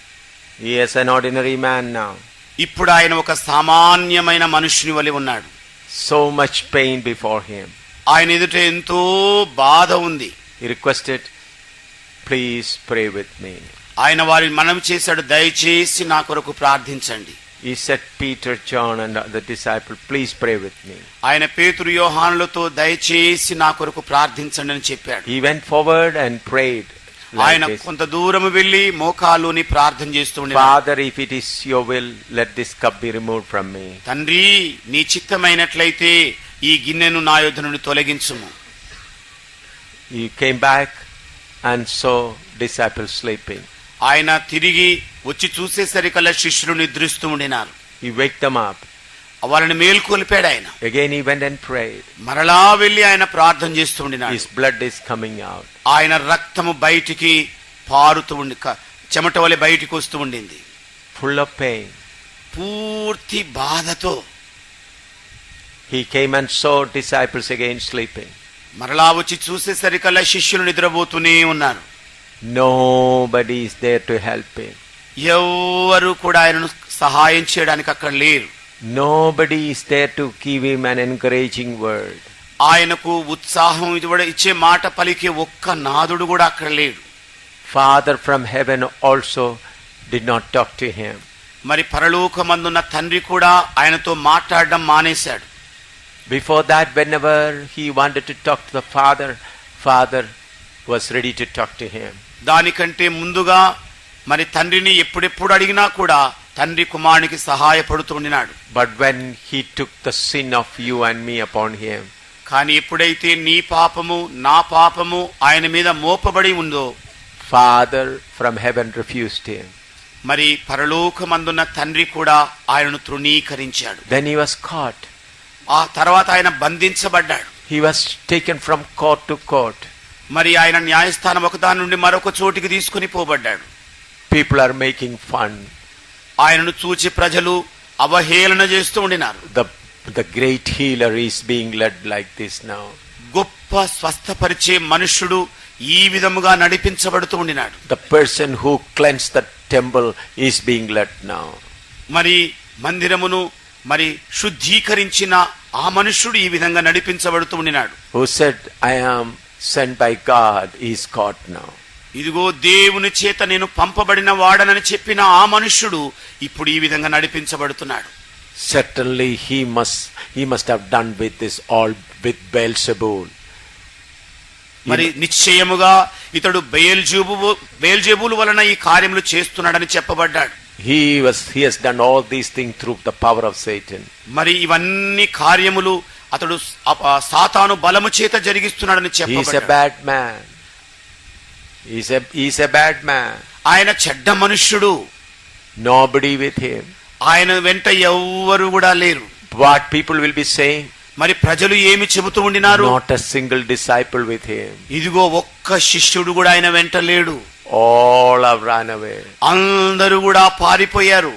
He is an ordinary man now. ఇప్పుడు ఆయన ఒక సామాన్యమైన మనుషుని వలె ఉన్నాడు. So much pain before him. ఆయన ఎదుట ఎంతో బాధ ఉంది. He requested, please pray with me. ఆయన వారిని మనవి చేశాడు, దయచేసి నా కొరకు ప్రార్థించండి. He said, Peter, John and the disciple, please pray with me. ఆయన పేతురు యోహానులతో దయచేసి నా కొరకు ప్రార్థించండి అని చెప్పాడు. He went forward and prayed. ఆయన కొంత దూరం వెళ్లి మోకాలుని ప్రార్థన చేస్తూ ఉండేవాడు. Father, if it is your will, let this cup be removed from me. తండ్రి, నీ చిత్తమైనట్లయితే ఈ గిన్నెను నా యొద్ద నుండి తొలగించుము. He came back and saw disciples sleeping. ఆయన తిరిగి వచ్చి చూసేసరికల్లా శిష్యులు నిద్రిస్తూ ఉండినారు. He waked them up. వాళ్ళని మేల్కొల్పాడు ఆయన. Again he went and prayed. మరలా వెళ్లి ఆయన ప్రార్థన చేస్తూ ఉండినాడు. His blood is coming out. ఆయన రక్తము బయటికి పారుతూ ఉండి చెమట వలె బయటికి వస్తూ ఉండింది. Full of pain. పూర్తి బాధతో He came and saw disciples again sleeping. మరలా వచ్చి చూసేసరికల్లా శిష్యులు నిద్రపోతూనే ఉన్నారు. Nobody is there to help him. ఎవరు కూడా ఆయనను సహాయం చేయడానికి అక్కడ లేరు. Nobody is there to give him an encouraging word. ఆయనకు ఉత్సాహం ఇచ్చే మాట పలికే ఒక్క నాదుడు కూడా అక్కడ లేడు. Father from heaven also did not talk to him. మరి పరలోకమందున్న తండ్రి కూడా ఆయనతో మాట్లాడడం మానేశాడు. Before that, whenever he wanted to talk to the Father was ready to talk to him. దానికంటే ముందుగా మరి తండ్రిని ఎప్పుడెప్పుడు అడిగినా కూడా తండ్రి కుమారునికి సహాయపడుతూ ఉండినాడు. But when he took the sin of you and me upon him, కానీ ఎప్పుడైతే నీ పాపము నా పాపము ఆయన మీద మోపబడి ఉందో, Father from heaven refused him. మరి పరలోకమందున్న తండ్రి కూడా ఆయనను తృణీకరించాడు. Then he was caught. ఆ తర్వాత ఆయన బంధించబడ్డాడు. He was taken from court to court. మరి ఆయన న్యాయస్థానం ఒకదాని నుండి మరొక చోటికి తీసుకుని పోబడ్డాడు. People are making fun. ఆయనను చూచి ప్రజలు అవహేళన చేస్తూ ఉండినారు. The great healer is being led like this now. గొప్ప స్వస్థపరిచే మనుష్యుడు ఈ విధముగా నడిపించబడుతూ ఉండినాడు. The person who cleansed the temple is being led now. మరి మందిరమును మరి శుద్ధీకరించిన ఆ మనుష్యుడు ఈ విధంగా నడిపించబడుతూ ఉండినాడు. who said, I am sent by God, he is caught now. ఇదిగో దేవుని చేత నేను పంపబడిన వాడనని చెప్పిన ఆ మనుష్యుడు ఇప్పుడు ఈ విధంగా నడిపించబడుతున్నాడు. Certainly he must have done with this all with Beelzebul. మరి నిశ్చయముగా ఇతడు బెయల్జెబూలు వలన ఈ కార్యములు చేస్తున్నాడని చెప్పబడ్డాడు. He has done all these things through the power of Satan. మరి ఇవన్నీ కార్యములు అతడు సాతాను బలము చేత జరిగిస్తున్నాడని చెప్పబడ్డాడు. He is a bad man. He is a bad man. ఆయన చెడ్డ మనుష్యుడు. Nobody with him. ఆయన వెంట ఎవ్వరు కూడా లేరు. What people will be saying? మరి ప్రజలు ఏమి చెబుతూ ఉండినారు? Not a single disciple with him. ఇదిగో ఒక్క శిష్యుడు కూడా ఆయన వెంట లేడు. All have run away. అందరూ కూడా పారిపోయారు.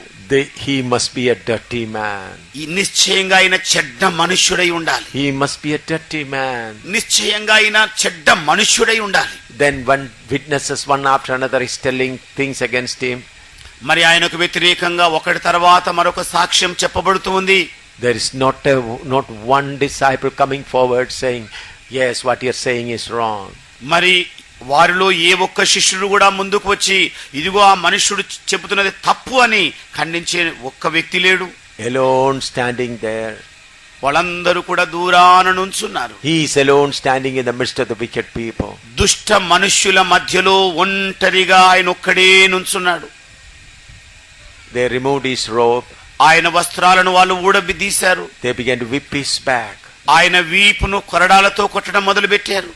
He must be a dirty man. ఈ నిశ్చయంగా ఆయన చెడ్డ మనుష్యుడై ఉండాలి. He must be a dirty man. నిశ్చయంగా ఆయన చెడ్డ మనుష్యుడై ఉండాలి. Then one witnesses one after another is telling things against him. మరి ఆయనకు వ్యతిరేకంగా ఒకటి తర్వాత మరొక సాక్ష్యం చెప్పబడుతూ ఉంది. There is not one disciple coming forward saying, yes, what you are saying is wrong. మరి వారిలో ఏ ఒక్క శిష్యుడు కూడా ముందుకు వచ్చి ఇదిగో ఆ మనుష్యుడు చెబుతున్నది తప్పు అని ఖండించే ఒక్క వ్యక్తి లేడు. Alone standing there. వాళ్ళందరూ కూడా దూరాన నుంచున్నారు. He is alone standing in the midst of the wicked people. దుష్ట మనుష్యుల మధ్యలో ఒంటరిగా ఆయన ఒక్కడే నుంచున్నాడు. They removed his robe. ఆయన వస్త్రాలను వాళ్ళు ఊడబిద్దీశారు. They began to whip his back. ఆయన వీపును కొరడాలతో కొట్టడం మొదలు పెట్టారు.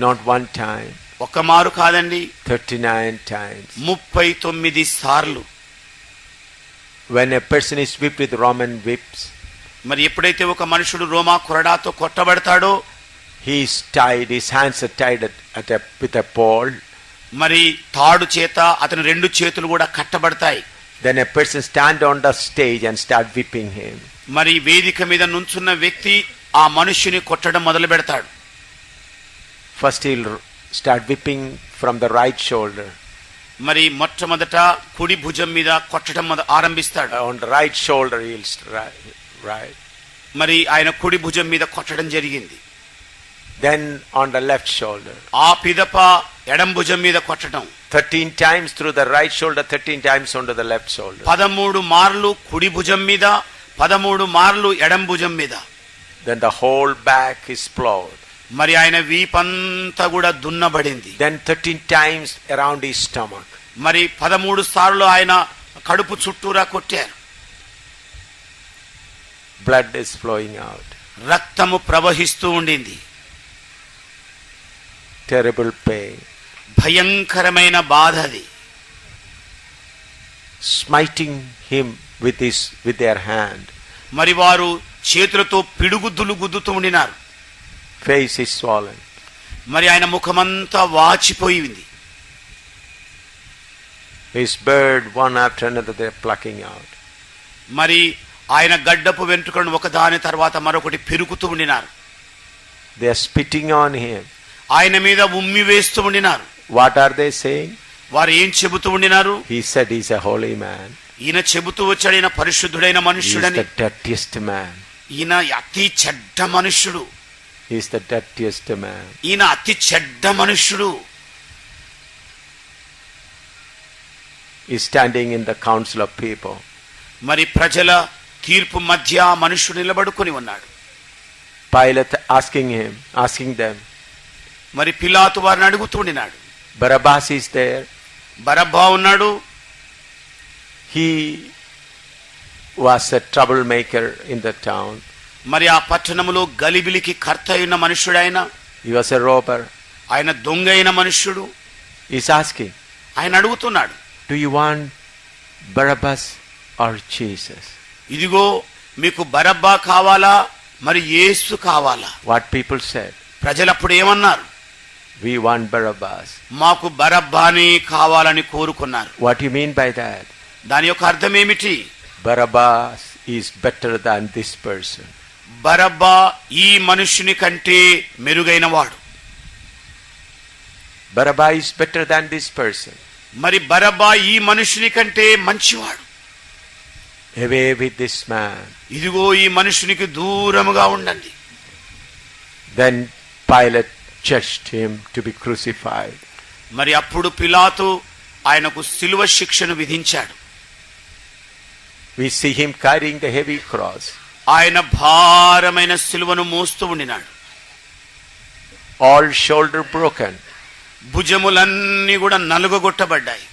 Not one time. ఒక్క మారు కాదండి, 39 times. 39 సార్లు. When a person is whipped with Roman whips, మరి ఎప్పుడైతే ఒక మనుషుడు రోమా కొరడాతో కొట్టబడతాడో, he is tied, his hands are tied with a pole. మరి తాడు చేత అతని రెండు చేతులు కూడా కట్టబడతాయి. Then a person stand on the stage and start whipping him. మరి వేదిక మీద నుంచున్న వ్యక్తి ఆ మనుష్యుని కొట్టడం మొదలు పెడతాడు. First he'll start whipping from the right shoulder. మరి మొట్టమొదట కుడి భుజం మీద కొట్టడం ఆరంభిస్తాడు. On the right shoulder he'll right. మరి ఆయన కుడి భుజం మీద కొట్టడం జరిగింది. Then on the left shoulder. ఆ పిదప ఎడం భుజం మీద కొట్టడం. 13 times through the right shoulder, 13 times onto the left shoulder. 13 మార్లు కుడి భుజం మీద, 13 మార్లు ఎడం భుజం మీద. Then the whole back is plowed. మరి ఆయన వీపంతా కూడా దున్నబడింది. Then 13 times around his stomach. మరి 13 సార్లు ఆయన కడుపు చుట్టూరా కొట్టారు. Blood is flowing out. రక్తము ప్రవహిస్తూ ఉండింది. Terrible pain. భయంకరమైన బాధ అది. Smiting him with their hand. మరి వారు చేతులతో పిడుగుద్దులు గుద్దుతూ ఉండినారు. Face is swollen. మరి ఆయన ముఖమంతా వాచిపోయింది. His beard one after another they are plucking out. మరి ఆయన గడ్డపు వెంట్రుకలను ఒకదాని తర్వాత మరొకటి పెరుగుతూ ఉండినారు. They are spitting on him. ఆయన మీద ఉమ్మి వేస్తూ ఉండినారు. What are they saying? వారు ఏం చెబుతూ ఉండినారు? He said he is a holy man. ఈయన చెబుతూ వచ్చాడు ఈయన పరిశుద్ధుడైన మనుష్యుడని. He is the dirtiest man. ఈయన అతి చెడ్డ మనుష్యుడు. He is the dirtiest man. ఈయన అతి చెడ్డ మనుష్యుడు. He is standing in the council of people. మరి ప్రజల తీర్పు మధ్య మనుష్యుడు నిలబడుకొని ఉన్నాడు. Pilate asking them. మరి పిలాతు వారిని అడుగుతుండినాడు. Barabbas is there. బరబ్బా ఉన్నాడు. He was a troublemaker in the town. మరి ఆ పట్టణములో గలిబిలికి కర్త అయిన మనుష్యుడు ఆయన. He was a robber. ఆయన దొంగ అయిన మనుష్యుడు. He is asking, ఆయన అడుగుతున్నాడు, do you want Barabbas or Jesus? ఇదిగో మీకు బరబ్బా కావాలా మరి యేసు కావాలా? What people said? ప్రజలు అప్పుడు ఏమన్నారు? We want Barabbas. మాకు బరబ్బాని కావాలని కోరుకున్నారు. What do you mean by that? దాని యొక్క అర్థం ఏమిటి? Barabbas is better than this person. Barabbas ఈ మనుష్యుని కంటే మెరుగైన వాడు. Barabbas is better than this person. మరి బరబ్బా ఈ మనుష్యుని కంటే మంచివాడు. Away with this man. ఇదిగో ఈ మనుషునికి దూరముగా ఉండండి. Then Pilate judged him to be crucified. మరి అప్పుడు పిలాతు ఆయనకు శిలువ శిక్షను విధించాడు. We see him carrying the heavy cross. ఆయన భారమైన శిలువను మోస్తూ ఉండినాడు. All shoulder broken. భుజములన్నీ కూడా నలుగగొట్టబడ్డాయి.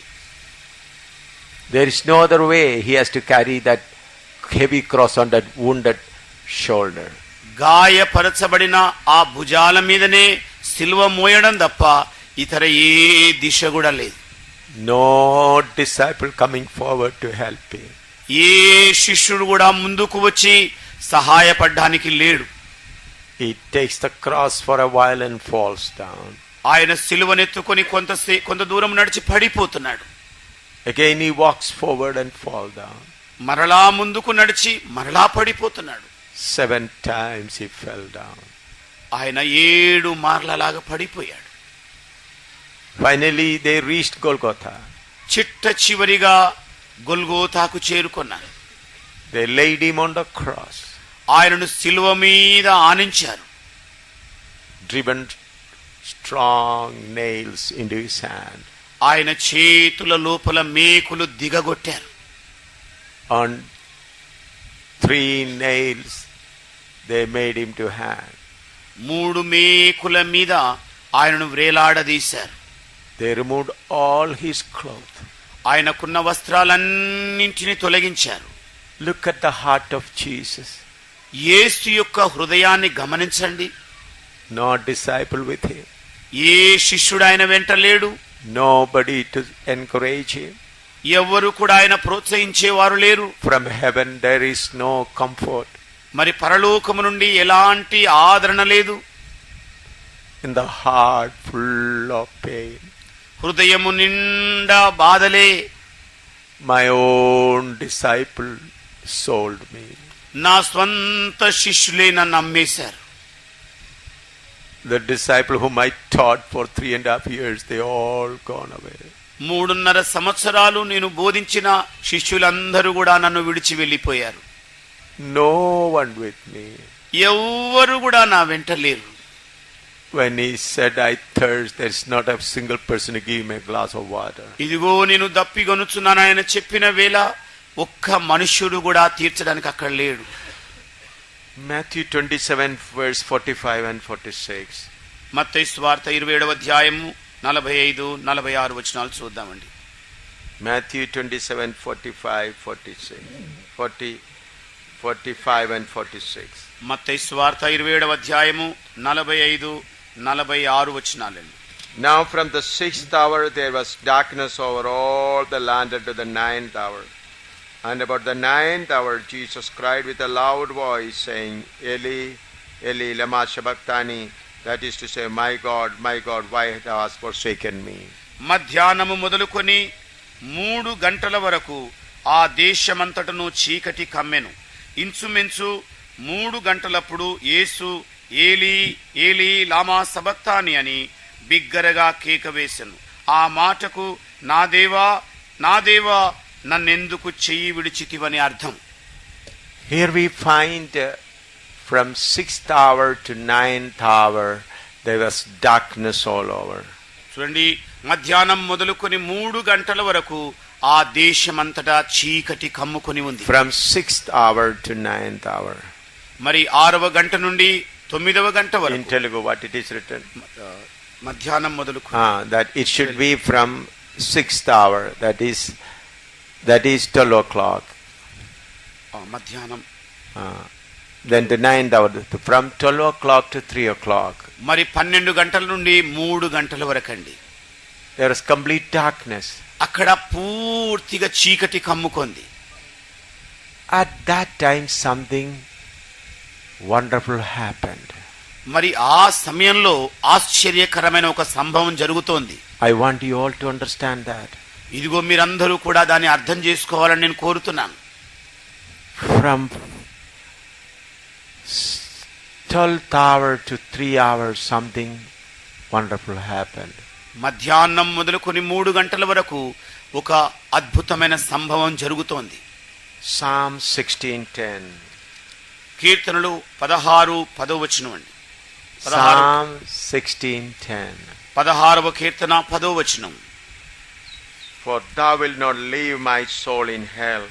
There is no other way. He has to carry that heavy cross on that wounded shoulder. గాయపరచబడిన ఆ భుజాల మీదనే శిలువ మోయడం తప్ప ఇతర ఏ దిశ కూడా లేదు. No disciple coming forward to help him. ఏ శిష్యుడు కూడా ముందుకు వచ్చి సహాయపడడానికి లేడు. He takes the cross for a while and falls down. ఆయన సిలువనెత్తుకొని కొంత దూరం నడిచి పడిపోతున్నాడు. Again he walks forward and falls down. మరలా ముందుకు నడిచి మరలా పడిపోతున్నాడు. 7 times he fell down. ఆయన 7 మార్లలాగా పడిపోయాడు. Finally they reached Golgotha. చిట్ట చివరిగా గొల్గోతాకు చేరుకున్నారు. They laid him on the cross. ఆయనను సిలువ మీద ఆనించారు. Driven strong nails into his hand. ఆయన చేతుల లోపల మేకులు దిగగొట్టారు. On 3 nails they made him to hang. 3 మేకుల మీద ఆయనను వ్రేలాడదీశారు. They removed all his clothes. ఆయనకున్న వస్త్రాలన్నింటినీ తొలగించారు. Look at the heart of Jesus. యేసు యొక్క హృదయాన్ని గమనించండి. No disciple with him. ఏ శిష్యుడు ఆయన వెంట లేడు. Nobody to encourage him. ఎవరు కూడా ఆయన ప్రోత్సహించేవారు లేరు. From heaven there is no comfort. మరి పరలోకము నుండి ఎలాంటి ఆదరణ లేదు. In the heart full of pain. హృదయము నిండా బాధలే. My own disciple sold me. నా స్వంత శిష్యులే నన్ను అమ్మేశారు. The disciple whom I taught for 3.5 years, they all gone away. 3.5 సంవత్సరాలు నేను బోధించిన శిష్యులందరూ కూడా నన్ను విడిచి వెళ్ళిపోయారు. No one with me. ఎవ్వరు కూడా నా వెంట లేరు. When he said, I thirst, there is not a single person to give me a glass of water. ఇదిగో నేను దప్పిగొనుచున్నాను ఆయన చెప్పిన వేళ ఒక్క మనుష్యుడు కూడా తీర్చడానికి అక్కడ లేడు. Matthew 27 verse 45 and 46. మత్తయి సువార్త 27వ అధ్యాయము 45-46 వచనాలు చూద్దామండి. Matthew 27 45 46 45 and 46. మత్తయి సువార్త 27వ అధ్యాయము 45-46 వచనాలండి. Now from the 6th hour there was darkness over all the land unto the 9th hour. And about the 9th hour Jesus cried with a loud voice, saying, Eli, Eli, lama sabachthani, that is to say, my God, why thou hast forsaken me. మధ్యాహ్నము మొదలుకొని 3 గంటల వరకు ఆ దేశమంతటను చీకటి కమ్మెను. ఇంచుమించు 3 గంటలప్పుడు యేసు ఏలీ ఏలీ లామా సబక్తాని అని బిగ్గరగా కేక వేసెను. ఆ మాటకు నా దేవా నా దేవా నన్నెందుకు చెయ్యి విడిచితివని అర్థం. Here we find from 6th hour to 9th hour there was darkness all over. చూడండి, మధ్యాహ్నం మొదలుకొని 3 గంటల వరకు ఆ దేశమంతటా చీకటి కమ్ముకొని ఉంది. From 6th hour to 9th hour. మరి 6వ గంట నుండి 9వ గంట In వరకు Telugu what it is written? మధ్యాహ్నం మొదలుకొని That it should be from 6th hour, that is 12 o'clock. మధ్యాహ్నం Then the 9th hour, from 12 o'clock to 3 o'clock. మరి 12 గంటల నుండి 3 గంటల వరకు అండి. There is complete darkness. అక్కడ పూర్తిగా చీకటి కమ్ముకుంది. At that time something wonderful happened. మరి ఆ సమయంలో ఆశ్చర్యకరమైన ఒక సంభవం జరుగుతోంది. I want you all to understand that. ఇదిగో మీరందరూ కూడా దాన్ని అర్థం చేసుకోవాలని నేను కోరుతున్నాను. From 12th hour to 3 hours something wonderful happened. మధ్యాహ్నం మొదలుకొని 3 గంటల వరకు ఒక అద్భుతమైన సంభవం జరుగుతోంది. Psalm 16:10. కీర్తనలు 16:10 అండి. Psalm 16:10. 16వ కీర్తన 10వ. For thou wilt not leave my soul in hell,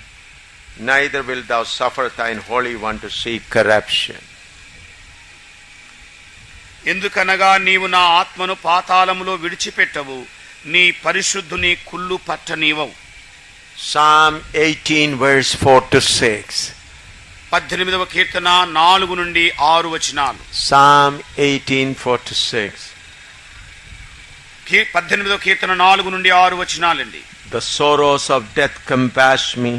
neither wilt thou suffer thine Holy One to see corruption. ఎందుకనగా నీవు నా ఆత్మను పాతాళములో విడిచిపెట్టవు, నీ పరిశుద్ధుని కుళ్ళు పట్టనీవవు. Psalm 18 verse 4 to 6. 18వ కీర్తన 4 నుండి 6 వచనాలు. Psalm 18 4 to 6. 18వ కీర్తన 4 నుండి 6 వచనాలండి. The sorrows of death compassed me,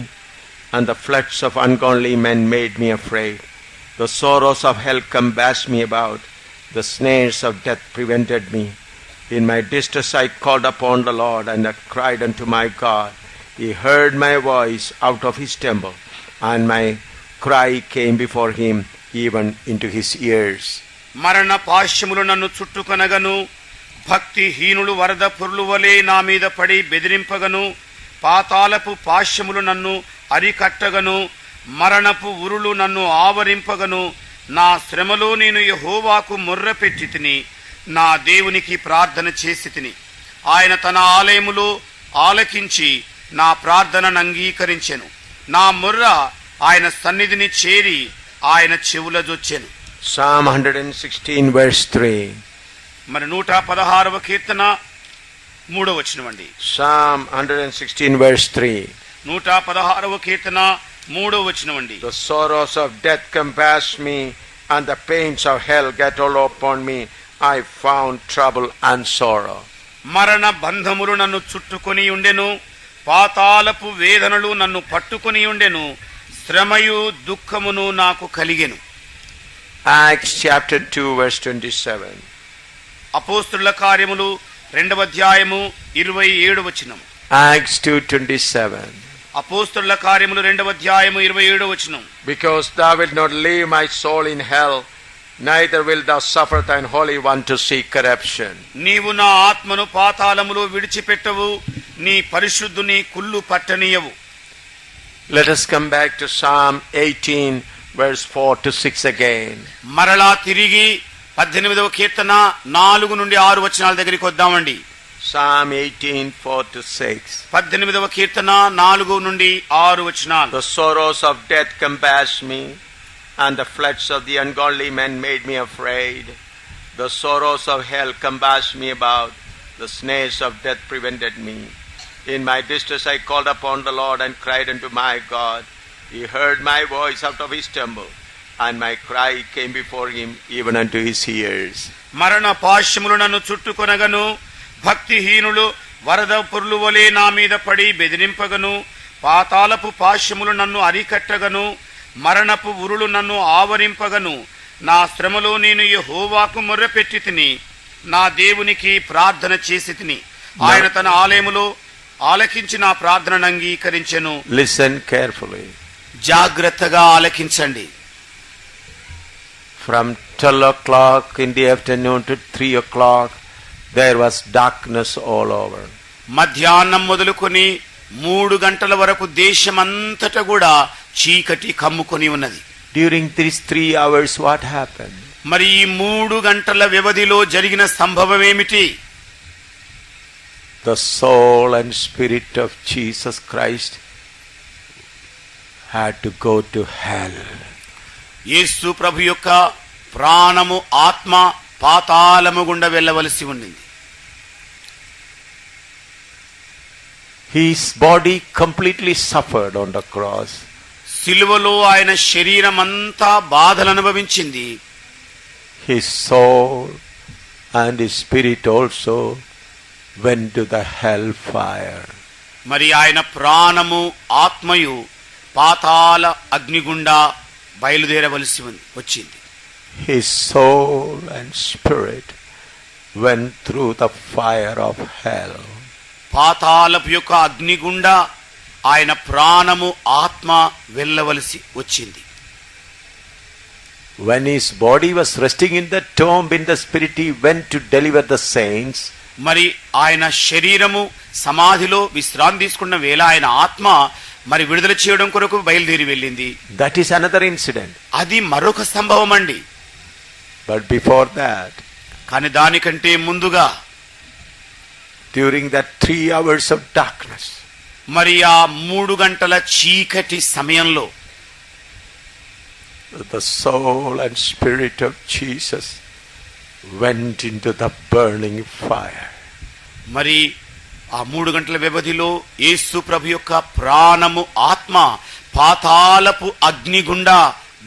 and the floods of ungodly men made me afraid. The sorrows of hell compassed me about, the snares of death prevented me. In my distress I called upon the Lord, and I cried unto my God. He heard my voice out of his temple, and my cry came before him even into his ears. మరణ పాశ్యములు నన్ను చుట్టుకొనగను, భక్తిహీనులు వరద పురులు వలె నా మీద పడి బెదిరింపగను, పాతాళపు పాశ్యములు నన్ను అరికట్టగను, మరణపు ఉరులు నన్ను ఆవరింపగను. నా శ్రమలో నేను యెహోవాకు మొర్రపెట్టి తిని, నా దేవునికి ప్రార్థన చేసి తిని. ఆయన తన ఆలయములో ఆలకించి నా ప్రార్థనను అంగీకరించెను. నా మొర్ర ఆయన సన్నిధిని చేరి ఆయన చెవులజొచ్చెను. Psalm 116 verse 3. మరి 116వ కీర్తన 3వ వచనం అండి. Psalm 116 verse 3. 116వ కీర్తన 3వ వచనం అండి. The sorrows of death compassed me, and the pains of hell get all upon me. I found trouble and sorrow. మరణ బంధములు నన్ను చుట్టుకొని ఉండెను, పాతాళపు వేదనలు నన్ను పట్టుకొని ఉండెను, శ్రమయు దుఃఖమును నాకు కలిగెను. Acts chapter 2 verse 27. అపోస్తుల కార్యములు 2వ అధ్యాయము 27వ వచనం. Acts 2:27. అపోస్తుల కార్యములు 2వ అధ్యాయము 27వ వచనం. Because thou wilt not leave my soul in hell, neither wilt thou suffer thine Holy One to see corruption. నీవు నా ఆత్మను పాతాళములో విడిచిపెట్టవు, నీ పరిశుద్ధుని కుళ్ళు పట్టనీయవు. Let us come back to Psalm 18 verse 4 to 6 again. మరలా తిరిగి 18వ కీర్తన 4 నుండి 6 వచనాల దగ్గరికి వద్దామండి. Psalm 18 4 to 6. 18వ కీర్తన 4 నుండి 6 వచనాలు. The sorrows of death compassed me, and the floods of the ungodly men made me afraid. The sorrows of hell compassed me about, the snares of death prevented me. In my distress I called upon the Lord and cried unto my God. He heard my voice out of his temple, and my cry came before him even unto his ears. మరణ పాశ్యములు నన్ను చుట్టుకొనగను, భక్తిహీనులు వరద పురులు వలె నా మీద పడి బెదిరింపగను, పాతాళపు పాశ్యములు నన్ను అరికట్టగను, మరణపు ఉరులు నన్ను ఆవరింపగను. నా శ్రమలో నేను యెహోవాకు మొర్రపెట్టి తిని, నా దేవునికి ప్రార్థన చేసి తిని. ఆయన తన ఆలయములో ఆలకించి నా ప్రార్థనను అంగీకరించెను. Listen carefully. జాగ్రత్తగా ఆలకించండి. From 12 o'clock in the afternoon to 3 o'clock, there was darkness all over. మధ్యాహ్నం మొదలుకొని 3 గంటల వరకు దేశమంతటా కూడా చీకటి కమ్ముకొని ఉన్నది. During these 3 hours, what happened? మరి ఈ 3 గంటల వ్యవధిలో జరిగిన సంభవం ఏమిటి? The soul and spirit of Jesus Christ had to go to hell. యేసు ప్రభు యొక్క ప్రాణము ఆత్మ పాతాళము గుండా వెళ్ళవలసి ఉండింది. His body completely suffered on the cross. సిలువలో ఆయన శరీరం అంతా బాధలు అనుభవించింది. His soul and his spirit also went to the hellfire. మరి ఆయన ప్రాణము ఆత్మయు పాతాళ అగ్నిగుండా బయలుదేరవలసి వచ్చింది. His soul and spirit went through the fire of hell. పాతాళపు యొక్క అగ్నిగుండా ఆయన ప్రాణము ఆత్మ వెళ్ళవలసి వచ్చింది. When his body was resting in the tomb, in the spirit he went to deliver the saints. మరి ఆయన శరీరము సమాధిలో విశ్రాంతి తీసుకున్న వేళ ఆయన ఆత్మ మరి విడుదల చేయడం కొరకు బయలుదేరి వెళ్ళింది. That is another incident. అది మరొక సంభవం అండి. But before that, కానీ దానికంటే ముందుగా during that 3 hours of darkness, మరి ఆ 3 గంటల చీకటి సమయంలో the soul and spirit of Jesus went into the burning fire. మరి ఆ 3 గంటల వ్యవధిలో యేసు ప్రభు యొక్క ప్రాణము ఆత్మ పాతాళపు అగ్ని గుండా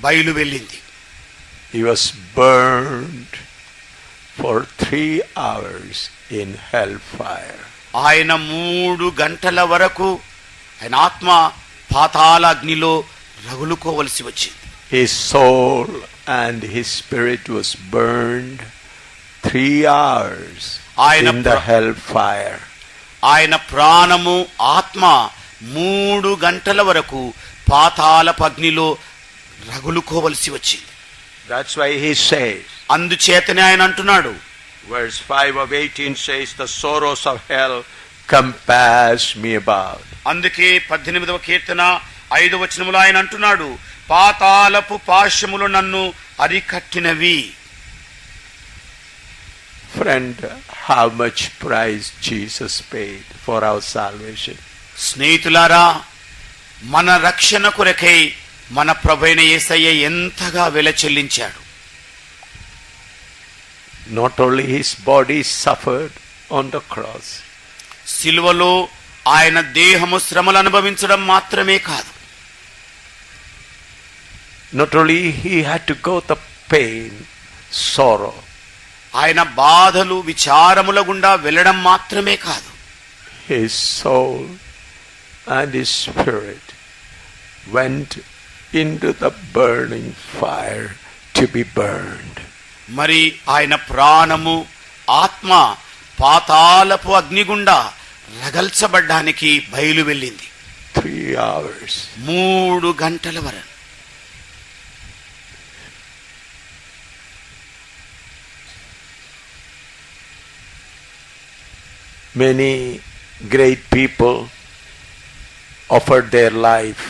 బయలు వెళ్ళింది. He was burned for 3 hours in hellfire. ఆయన 3 గంటల వరకు ఆయన ఆత్మ పాతాళ అగ్నిలో రగులుకోవలసి వచ్చింది. His soul and his spirit was burned 3 hours in the hellfire. ఆయన ప్రాణము ఆత్మ 3 గంటల వరకు పాతాళపు అగ్నిలో రగులుకోవలసి వచ్చింది. That's why he says, అందుచేతనే ఆయన అంటున్నాడు, verse 5 of 18 says, the sorrows of hell compass me about. అందుకే 18వ కీర్తన 5వ వచనములో ఆయన అంటున్నాడు, పాతాళపు పాశములు నన్ను అరికట్టినవి. Friend, how much price Jesus paid for our salvation. స్నేహితులారా, మన రక్షణ కొరకై మన ప్రభువైన యేసయ్య ఎంతగా వెల చెల్లించాడు. Not only his body suffered on the cross, సిలువలో ఆయన దేహము శ్రమలు అనుభవించడం మాత్రమే కాదు, not only he had to go the pain, sorrow, ఆయన బాధలు విచారముల గుండా వెళ్ళడం మాత్రమే కాదు, his soul and his spirit went into the burning fire to be burned. మరి ఆయన ప్రాణము ఆత్మ పాతాళపు అగ్నిగుండా రగల్చబడ్డానికి బయలు వెళ్ళింది. 3 hours. 3 గంటల వరకు. Many great people offered their life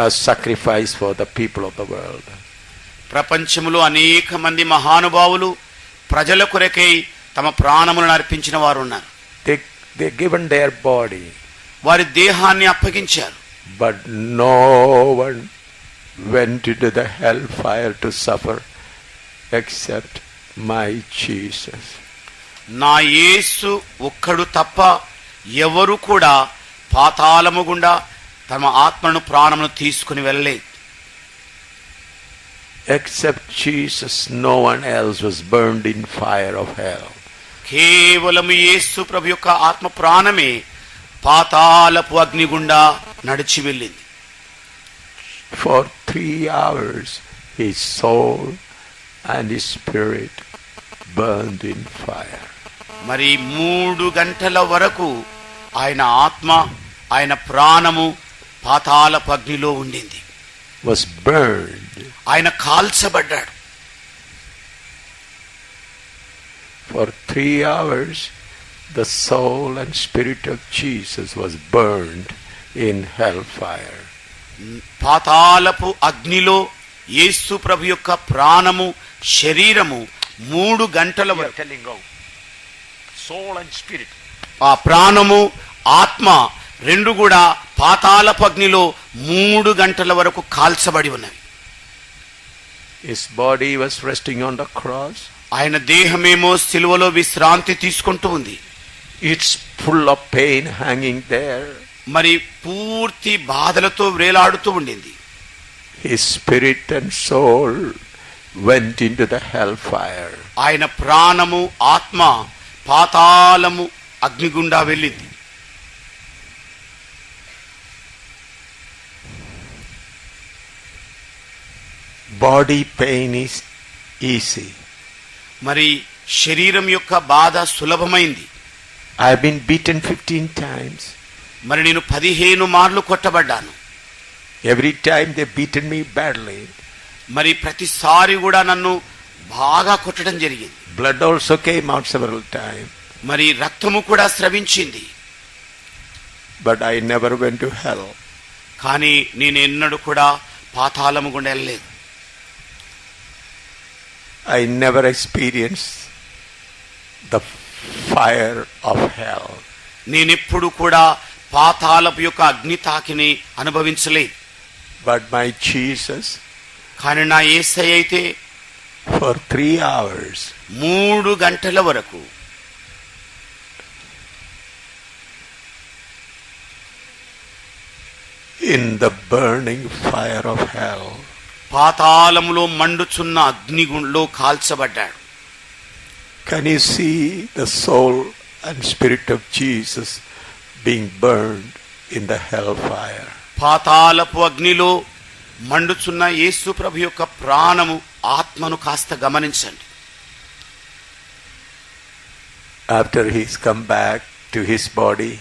as sacrifice for the people of the world. ప్రపంచంలో అనేక మంది మహానుభావులు ప్రజల కొరకై తమ ప్రాణములను అర్పించిన వారు ఉన్నారు. They given their body, వారి దేహాన్ని అప్పగించారు. but no one went into the hellfire to suffer except my Jesus. నా యేసు ఒక్కడు తప్ప ఎవరు కూడా పాతాళము గుండా తమ ఆత్మను ప్రాణమును తీసుకుని వెళ్ళలేదు. Except Jesus, no one else was burned in fire of hell. కేవలం యేసు ప్రభు యొక్క ఆత్మ ప్రాణమే పాతాళపు అగ్ని గుండా నడిచి వెళ్ళింది. For 3 hours his soul and his spirit burned in fire. మరి 3 గంటల వరకు ఆయన ఆత్మ ఆయన ప్రాణము పాతాళపు అగ్నిలో ఉండింది. Was burned. ఆయన కాల్చబడ్డాడు. For 3 hours the soul and spirit of Jesus was burned in hellfire. పాతాళపు అగ్నిలో యేసు ప్రభు యొక్క ప్రాణము శరీరము 3 గంటల వరకు, Soul and spirit. ఆ ప్రాణము ఆత్మ రెండు కూడా పాతాళపు అగ్నిలో 3 గంటల వరకు కాల్చబడి ఉన్నవి. His body was resting on the cross. ఆయన దేహమేమో సిలువలో విశ్రాంతి తీసుకుంటూ ఉంది. It's full of pain hanging there. మరి పూర్తి బాధలతో వేలాడుతూ ఉండింది. His spirit and soul went into the hellfire. ఆయన ప్రాణము ఆత్మ పాతాళము అగ్నిగుండా వెళ్ళింది. Body pain is easy. మరి శరీరం యొక్క బాధ సులభమైంది. I have been beaten 15 times. మరి నేను 15 మార్లు కొట్టబడ్డాను. Every time they beaten me badly. మరి ప్రతిసారి కూడా నన్ను బాగా కొట్టడం జరిగింది. Blood also came out several times. మరి రక్తము కూడా స్రవించింది. but I never went to hell. కానీ నేను ఎన్నడూ కూడా పాతాళము గుండా వెళ్ళలేదు. I never experienced the fire of hell. నేనెప్పుడు కూడా పాతాళపు యొక్క అగ్ని తాకిని అనుభవించలేదు. But my Jesus, కానీ నా యేసయ్య అయితే for 3 hours, 3 గంటల వరకు in the burning fire of hell, పాతాళములో మండుచున్న అగ్నిగుండంలో కాల్చబడ్డాడు. can you see the soul and spirit of Jesus being burned in the hellfire? పాతాళపు అగ్నిలో మండుచున్న యేసు ప్రభు యొక్క ప్రాణము ఆత్మను కాస్త గమనించండి. After he's come back to his body,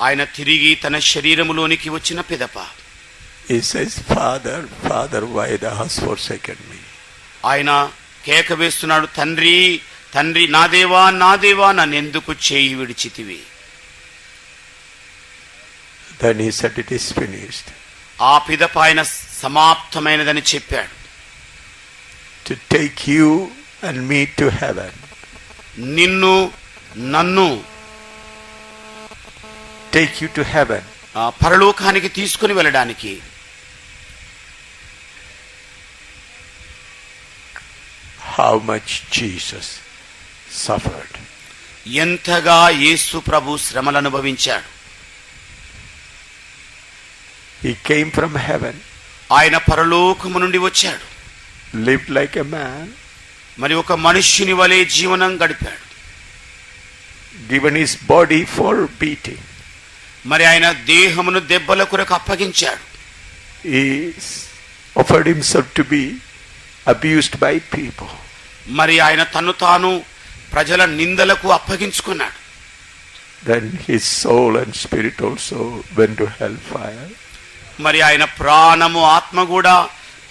ఆయన తిరిగి తన శరీరములోనికి వచ్చిన పిదప he says, Father, Father, why thou hast forsaken me? ఆయన కేక వేస్తున్నాడు, తండ్రి తండ్రి, నా దేవా నా దేవా, నన్నెందుకు చేయి విడిచితివి? Then he said, it is finished. ఆ పిదప ఆయన సమాప్తమైనదని చెప్పాడు. To take you and me to heaven. నిన్ను నన్ను Take you to heaven. పరలోకానికి తీసుకుని వెళ్ళడానికి. How much Jesus suffered. ఎంతగా యేసు ప్రభు శ్రమలు అనుభవించాడు. He came from heaven, ఆయన పరలోకము నుండి వచ్చాడు. lived like a man, మరి ఒక మనుష్యుని వలె జీవనం గడిపాడు. given his body for beating. మరి ఆయన దేహమును దెబ్బల కొరకు అప్పగించాడు. He offered himself to be abused by people. మరి ఆయన తను తాను ప్రజల నిందలకు అప్పగించుకున్నాడు. Then his soul and spirit also went to hellfire. మరి ఆయన ప్రాణము ఆత్మ కూడా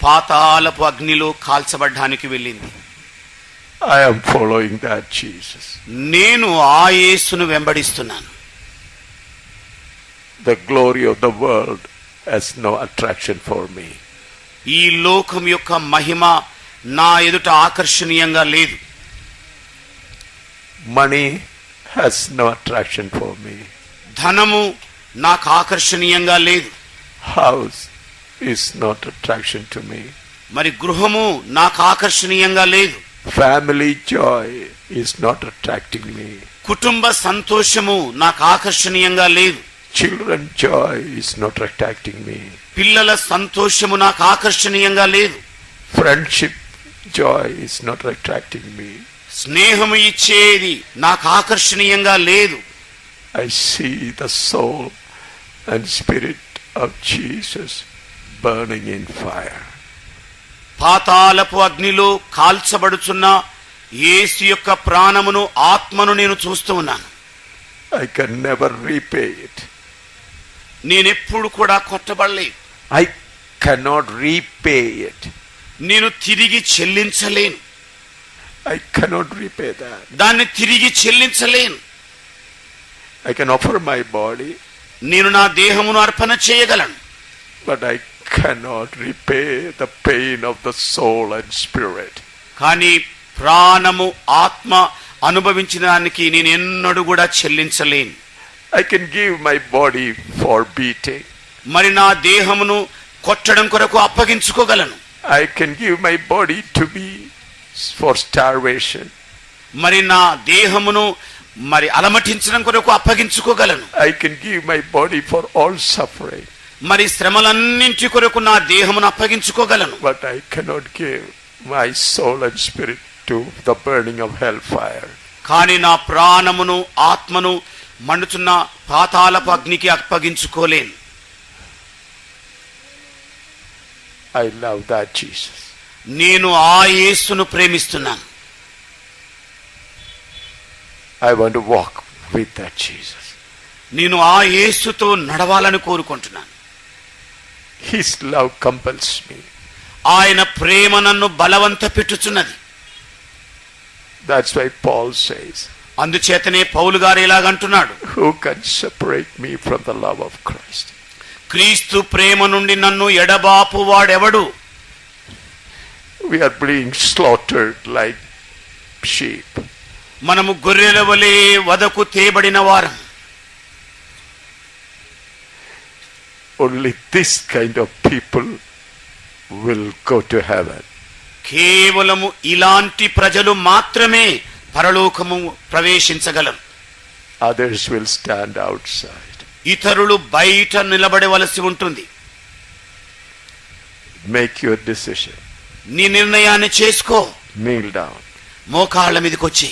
పాతాళపు అగ్నిలో కాల్చబడ్డానికి వెళ్ళింది. I am following that Jesus. నేను ఆ యేసును వెంబడిస్తున్నాను. The glory of the world has no attraction for me. ఈ లోకం యొక్క మహిమ నా ఎదుట ఆకర్షణీయంగా లేదు. Money has no attraction for me. ధనము నాకు ఆకర్షణీయంగా లేదు. House is not attraction to me. మరి గృహము నాకు ఆకర్షణీయంగా లేదు. Family joy is not attracting me. కుటుంబ సంతోషము నాకు ఆకర్షణీయంగా లేదు. Children joy is not attracting me. పిల్లల సంతోషము నాకు ఆకర్షణీయంగా లేదు. Friendship joy is not attracting me. స్నేహము ఇచ్చేది నాకు ఆకర్షణీయంగా లేదు. I see the soul and spirit of Jesus burning in fire. పాతాళపు అగ్నిలో కాల్చబడుచున్న యేసు యొక్క ప్రాణమును ఆత్మను నేను చూస్తూ ఉన్నాను. I can never repay it. నేనెప్పుడు కూడా కొట్టబడలేదు. I cannot repay it. నేను తిరిగి చెల్లించలేను. I cannot repay that. దాన్ని తిరిగి చెల్లించలేను. I can offer my body, నేను నా దేహమును అర్పణ చేయగలను. but I cannot repay the pain of the soul and spirit. కానీ ప్రాణము ఆత్మ అనుభవించిన దానికి నేను ఎన్నడూ కూడా చెల్లించలేను. I can give my body for beating. మరి నా దేహమును కొట్టడం కొరకు అప్పగించుకోగలను. I can give my body to be for starvation. మరి నా దేహమును మరి అలమటించడం కొరకు అప్పగించుకోగలను. I can give my body for all suffering. మరి శ్రమలన్నింటి కొరకు నా దేహమును అప్పగించుకోగలను. But I cannot give my soul and spirit to the burning of hellfire. కానీ నా ప్రాణమును ఆత్మను మండుచున్న పాతాళపు అగ్నికి అప్పగించుకోలేను. I love that Jesus. నేను ఆ యేసును ప్రేమిస్తున్నాను. I want to walk with that Jesus. నేను ఆ యేసుతో నడవాలని కోరుకుంటున్నాను. His love compels me. ఆయన ప్రేమ నన్ను బలవంత పెట్టుచున్నది. That's why Paul says, అందుచేతనే పౌలు గారు ఇలాగంటున్నాడు, Who can separate me from the love of Christ? క్రీస్తు ప్రేమ నుండి నన్ను ఎడబాపు వాడెవడు? We are being slaughtered like sheep. మనము గొర్రెల వలె వదకు తేబడిన వారం. Only this kind of people will go to heaven. కేవలము ఇలాంటి ప్రజలు మాత్రమే పరలోకము ప్రవేశించగలరు. Others will stand outside. ఇతరులు బయట నిలబడవలసి ఉంటుంది. Make your decision. నీ నిర్ణయాన్ని చేసుకో. Kneel down. మోకాళ్ళ మీదకి వచ్చి,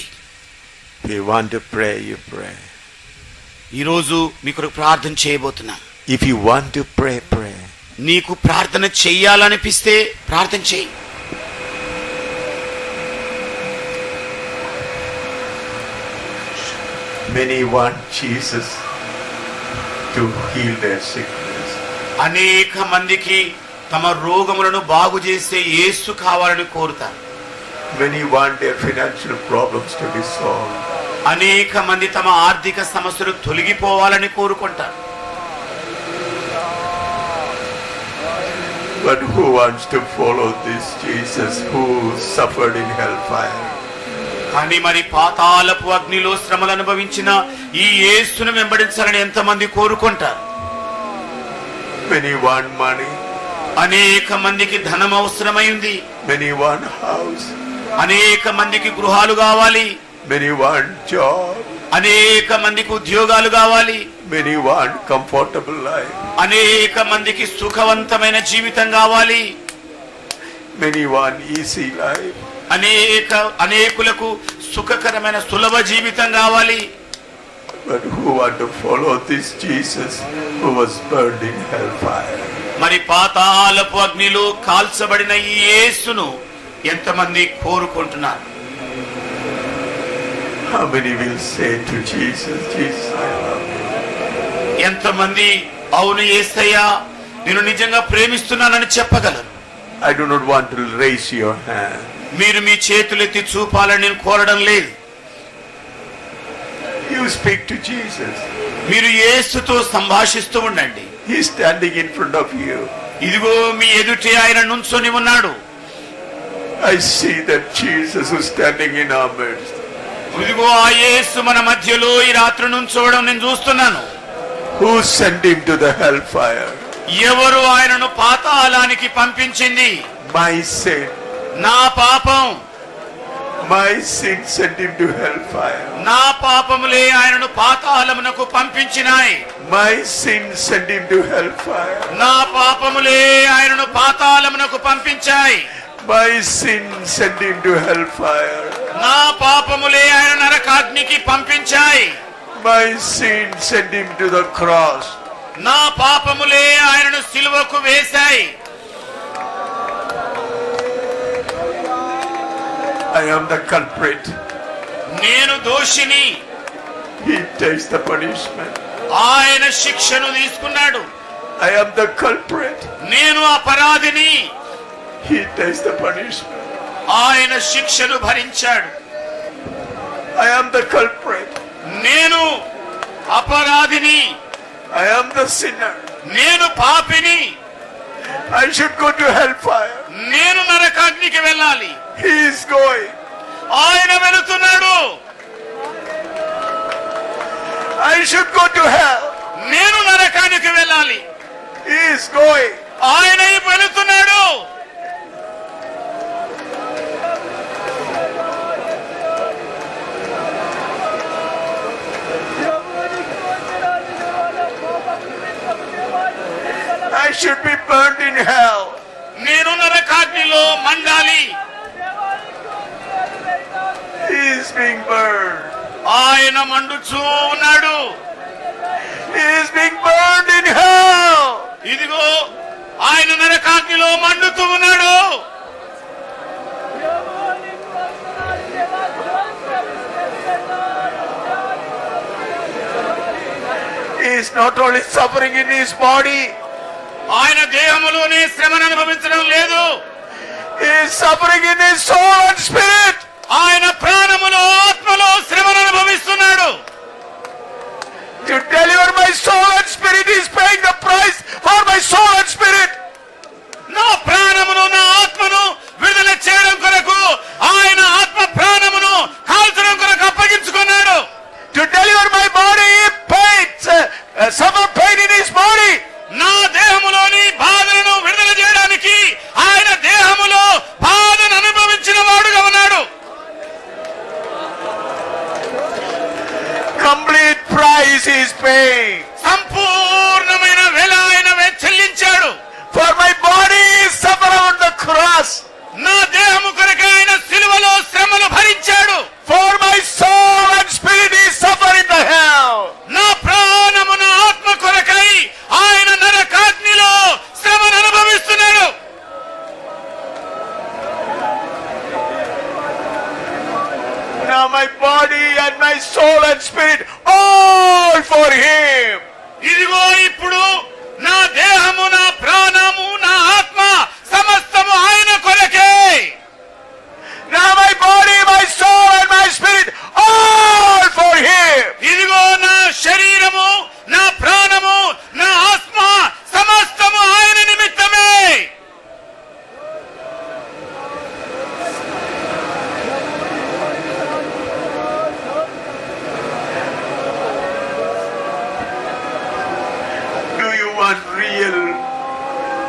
If you want to pray, you pray. ఈరోజు మీకు ప్రార్థన చేయబోతున్నాం. If you want to pray, pray. నీకు ప్రార్థన చెయ్యాలనిపిస్తే ప్రార్థన చెయ్యి. Many want Jesus to heal their sickness. అనేక మందికి తమ రోగములను బాగు చేసే యేసు కావాలని కోరుతారు. Many want their financial problems to be solved. అనేక మంది తమ ఆర్థిక సమస్యలు తొలగిపోవాలని కోరుకుంటారు. But who wants to follow this Jesus who suffered in hellfire? కానీ మరి పాతాళపు అగ్నిలో శ్రమలు అనుభవించిన ఈ యేసును వెంబడించాలని ఎంతమంది కోరుకుంటారు? Many want money. అనేక మందికి ధనం అవసరమైంది. Many want house. అనేక మందికి గృహాలు కావాలి. Many want job. అనేక మందికి ఉద్యోగాలు కావాలి. Many want comfortable life. అనేక మందికి సుఖవంతమైన జీవితం కావాలి. Many want easy life. అనేకులకు సుఖకరమైన సులభ జీవితం కావాలి. But who want to follow this Jesus who was burned in hellfire? మరి పాతాళపు అగ్నిలో కాల్చబడిన ఈ యేసును ఎంతమంది కోరుకుంటున్నారు? How many will say to Jesus, Jesus, I love you? ఎంతమంది అవును యేసయ్యా నేను నిజంగా ప్రేమిస్తున్నానని చెప్పగలరు? I do not want to raise your hand. మీరు మీ చేతులెత్తి చూపాలని నేను కోరడం లేదు. You speak to Jesus. మీరు యేసుతో సంభాషిస్తూ ఉండండి. He is standing in front of you. ఇదిగో మీ ఎదుటే ఆయన నుంచొని ఉన్నాడు. I see that Jesus who is standing in our midst. ఇదిగో ఆ యేసు మన మధ్యలో ఈ రాత్రి నుంచోవడం నేను చూస్తున్నాను. Who sent him to the hellfire? ఎవరు ఆయనను పాతాళానికి పంపించింది? My sin. నా పాపం. My sin sent him to hellfire. నా పాపములే ఆయనను పాతాళమునకు పంపించినాయి. My sin sent him to hellfire. నా పాపములే ఆయనను పాతాళమునకు పంపించాయి. My sin sent him to hellfire. నా పాపములే ఆయన నరకాగ్నికి పంపించాయి. My sin sent him to the cross. నా పాపములే ఆయనను సిలువకు వేశాయి. I am the culprit. నేను దోషిని. He takes the punishment. ఆయన శిక్షను తీసుకున్నాడు. I am the culprit. నేను అపరాధిని. He takes the punishment. ఆయన శిక్షను భరించాడు. I am the culprit. నేను అపరాధిని. I am the sinner. నేను పాపిని. I should go to hellfire. నేను నరకాగ్నికి వెళ్ళాలి. He is going. ఆయన వెళుతున్నాడు. I should go to hell. నేను నరకానికి వెళ్ళాలి. He is going. ఆయన వెళుతున్నాడు. I should be burned in hell. నేను నరకాగ్నిలో మండాలి. He is being burned. ఆయన మండుచూ ఉన్నాడు. He is being burned in hell. ఇదిగో ఆయన నరకాగ్నిలో మండుతూ ఉన్నాడు. He is not only suffering in his body. ఆయన దేహములోనే శ్రమను అనుభవించడం లేదు. He is suffering in his soul and spirit. ఆయన ప్రాణములో ఆత్మలో శ్రమను అనుభవిస్తున్నాడు. soul and spirit. He is paying the price for my soul and spirit. నా ప్రాణమును నా ఆత్మను విడుదల చేయడం కొరకు ఆయన ఆత్మ ప్రాణమును కాల్చడం కొరకు అప్పగించుకున్నాడు. To deliver my body, he paid, suffer pain in his body. నా దేహములోని బాధలను విడుదల చేయడానికి ఆయన దేహములో బాధను అనుభవించిన వాడుగా ఉన్నాడు. Complete price he is paying. సంపూర్ణమైన వెల ఆయన చెల్లించాడు. For my body is suffer on the cross. నా దేహము కొరకు ఆయన సిలువలో శ్రమలు భరించాడు. For my soul and spirit is suffer in the hell. నా ప్రాణము నా ఆత్మ కొరకై ఆయన నరకాగ్నిలో శ్రమను అనుభవిస్తున్నాడు. Now my body and my soul and spirit all for him. ఇదిగో ఇప్పుడు నా దేహము నా ప్రాణము నా ఆత్మ సమస్తము ఆయన కొరకే. Now my body, my soul and my spirit all for him. ఇదిగో నా శరీరము నా ప్రాణము నా ఆత్మ సమస్తము ఆయన నిమిత్తమే. Do you want real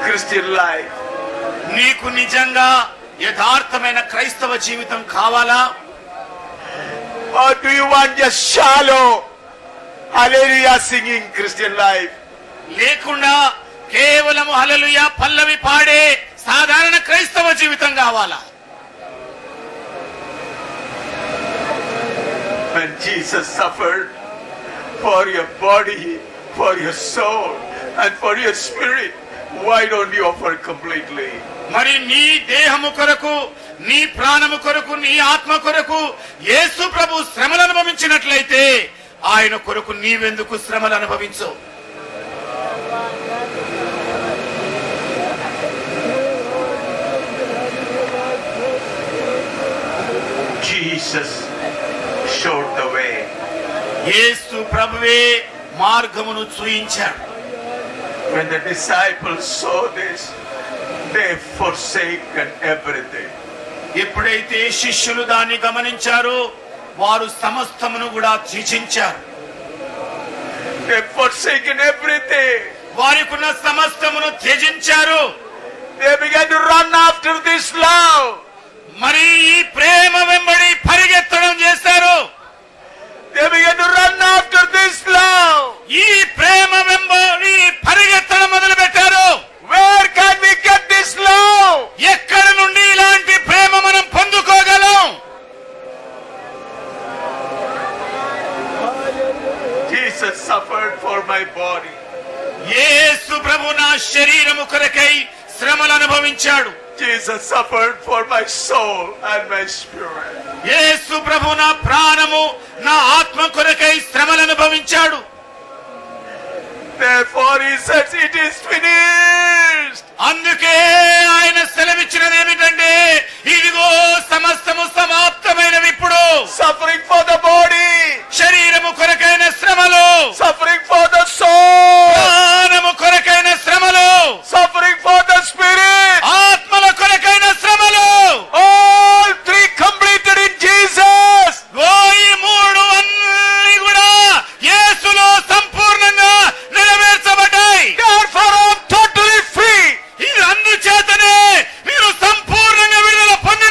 Christian life? నీకు నిజంగా యథార్థమైన క్రైస్తవ జీవితం కావాలా? Or do you want just shallow hallelujah singing Christian life? లేకుండా కేవలము హల్లెలూయా పల్లవి పాడే సాధారణ క్రైస్తవ జీవితం కావాలా? When Jesus suffered for your body, for your soul and for your spirit, why don't you offer completely? మరి నీ దేహము కొరకు నీ ప్రాణము కొరకు నీ ఆత్మ కొరకు యేసు ప్రభు శ్రమలు అనుభవించినట్లయితే ఆయన కొరకు నీవెందుకు శ్రమలు అనుభవించు? Jesus showed the way. యేసు ప్రభువే మార్గమును చూయించాడు. When the disciples saw this, they forsaken everything. ఎప్పుడైతే శిష్యులు దాన్ని గమనించారో వారు సమస్తమును కూడా త్యజించారు. They forsaken everything. వారికున్న సమస్తమును త్యజించారు. They began to run after this love. మరి ఈ ప్రేమ వెంబడి పరిగెత్తడం చేశారు. They began to run after this love. ఈ ప్రేమ వెంబడి పరిగెత్తడం మొదలు పెట్టారు. Where can we get this love? ఎక్కడ నుండి ఇలాంటి ప్రేమ మనం పొందుకోగలం? Jesus suffered for my body. యేసు ప్రభు నా శరీరము కొరకై శ్రమలు అనుభవించాడు. Jesus suffered for my soul and my spirit. యేసు ప్రభు నా ప్రాణము నా ఆత్మ కొరకై శ్రమలు అనుభవించాడు. Therefore he says it is finished. అందుకే ఆయన సెలవిచ్చినది ఏమిటంటే ఇదిగో సమస్తము సమాప్తమైనవి. ఇప్పుడు Suffering for the body. శరీరము కొరకైన శ్రమలు, Suffering for the soul. ప్రాణము కొరకైన శ్రమలు, Suffering for the spirit. ఆత్మల కొరకైన శ్రమలు, All three completed in Jesus. ఈ మూడు అన్ని కూడా యేసులో సంపూర్ణంగా నెరవేర్చబడ్డాయి. Therefore I am totally free. ఇది అందుచేతనే మీరు సంపూర్ణంగా విడుదల పొంది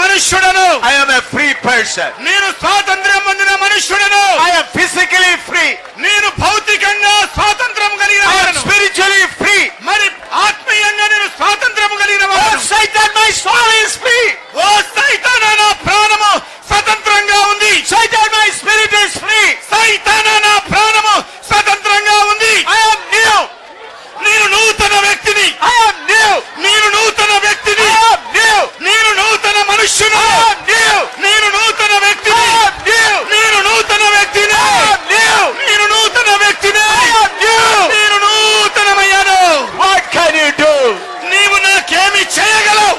మనుష్యుడను. I am a free person. నేను స్వాతంత్ర్యం పొందిన మనుష్యుడను. I am physically free. నేను భౌతికంగా స్వాతంత్రం కలిగిన I am వాడను. spiritually free. మరి ఆత్మీయంగా నేను స్వాతంత్రం కలిగిన Oh వాడను. Satan, my soul is free. ఓ సైతానా, నా ప్రాణము స్వతంత్రంగా ఉంది. Satan, my spirit is free. సైతానా, నా ప్రాణము స్వతంత్రంగా ఉంది. I am new. నేను నూతన వ్యక్తిని. I am new. నేను నూతన వ్యక్తిని. I am new. నేను నూతన మనుష్యుని. I am new. నేను నూతన వ్యక్తిని. I am new. నేను నూతన వ్యక్తిని. I am new. నేను నూతన వ్యక్తిని. I am new. నేను నూతనమయ్యాను. What can you do? నీవు నాకేమి చేయగలవు?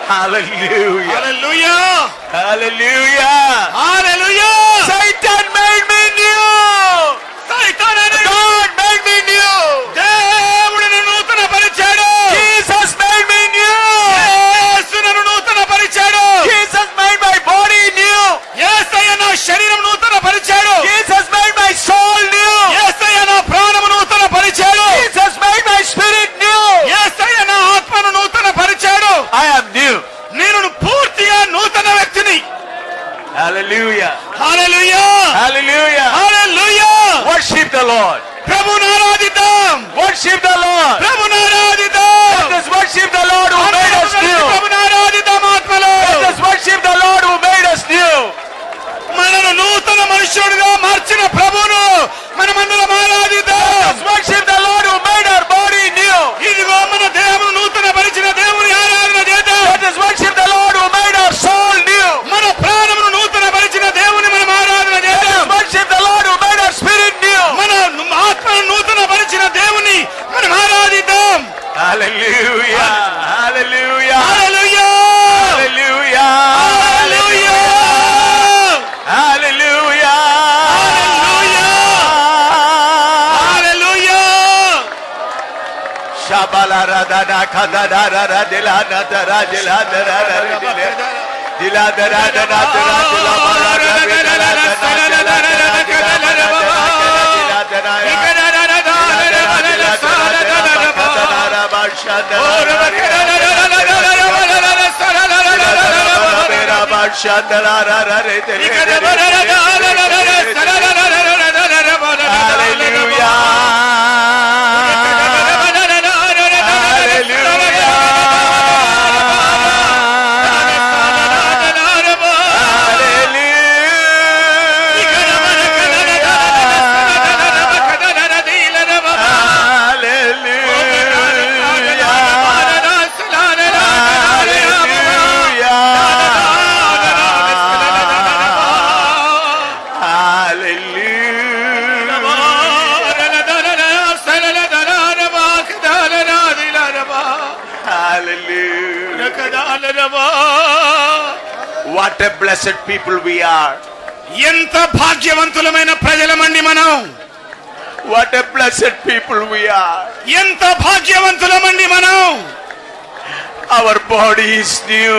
Hallelujah. హల్లెలూయా, Hallelujah. హల్లెలూయా. Satan made me new. సైతానాన్ని God made me new. దేవుడు నన్ను నూతన పరిచాడు. Jesus made me new. యేసు నన్ను నూతన పరిచాడు. Jesus made my body new. యేసయ్య నా శరీరం నూతన పరిచాడు. Jesus made my soul new. యేసయ్య నా ప్రాణము నూతన పరిచాడు. Jesus made my spirit new. యేసయ్య నా ఆత్మను నూతన పరిచాడు. I am new. నేను పూర్తిగా నూతన వ్యక్తిని. Hallelujah. Hallelujah, Hallelujah. Hallelujah. Worship the Lord. ప్రభువును ఆరాధిద్దాం. Worship the Lord. ప్రభువును ఆరాధిద్దాం. Let us worship the Lord who made us new. ప్రభువును ఆరాధిద్దాం ఆత్మలో. Let us worship the Lord who made us new. మనను నూతన మనుష్యుడిగా మార్చిన ప్రభువును మనమందరం ఆరాధిద్దాం. Let us worship the Lord who made our body new. ఇదిగో మన దేహమును నూతన పరిచిన దేవుని ఆరాధన చేద్దాం. Let us worship the Lord who made our soul new. మన ప్రాణమును నూతన పరిచిన దేవుని మనం ఆరాధన Let చేద్దాం. us worship the Lord who made our spirit new. మన ఆత్మను నూతన పరిచిన దేవుని మనం ఆరాధిద్దాం. Hallelujah. Hallelujah. Hallelujah, Hallelujah. Hallelujah, Hallelujah. Hallelujah. Shabala radana kadana rara dilana dara dilana rara dilana rara dara What a blessed people we are. ఎంత భాగ్యవంతులమైన ప్రజలమండి మనం. What a blessed people we are. ఎంత భాగ్యవంతులమండి మనం. Our body is new.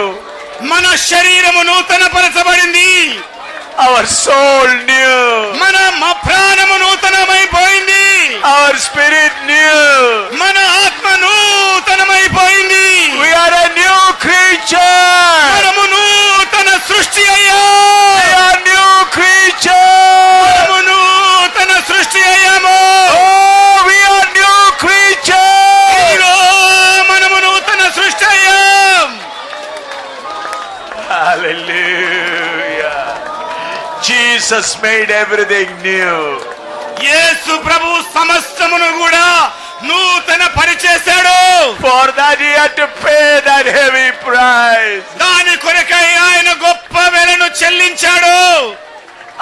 మన శరీరము నూతన పరచబడింది. Our soul new. మన ప్రాణము నూతనమైపోయింది. Our spirit new. మన ఆత్మ నూతనమైపోయింది. We are a new creature. మనము నూతన సృష్టి అయ్యా. We are new creature. మనము నూతన సృష్టి అయ్యాము. Oh, we are new creature. ఇదిగో మనము నూతన సృష్టి అయ్యాం. Hallelujah. Jesus made everything new. యేసు ప్రభు సమస్తమును కూడా నూతన పరిచేశాడు. For that he had to pay that heavy price. దాని కొరకై ఆయన గొప్ప వెలను చెల్లించాడు.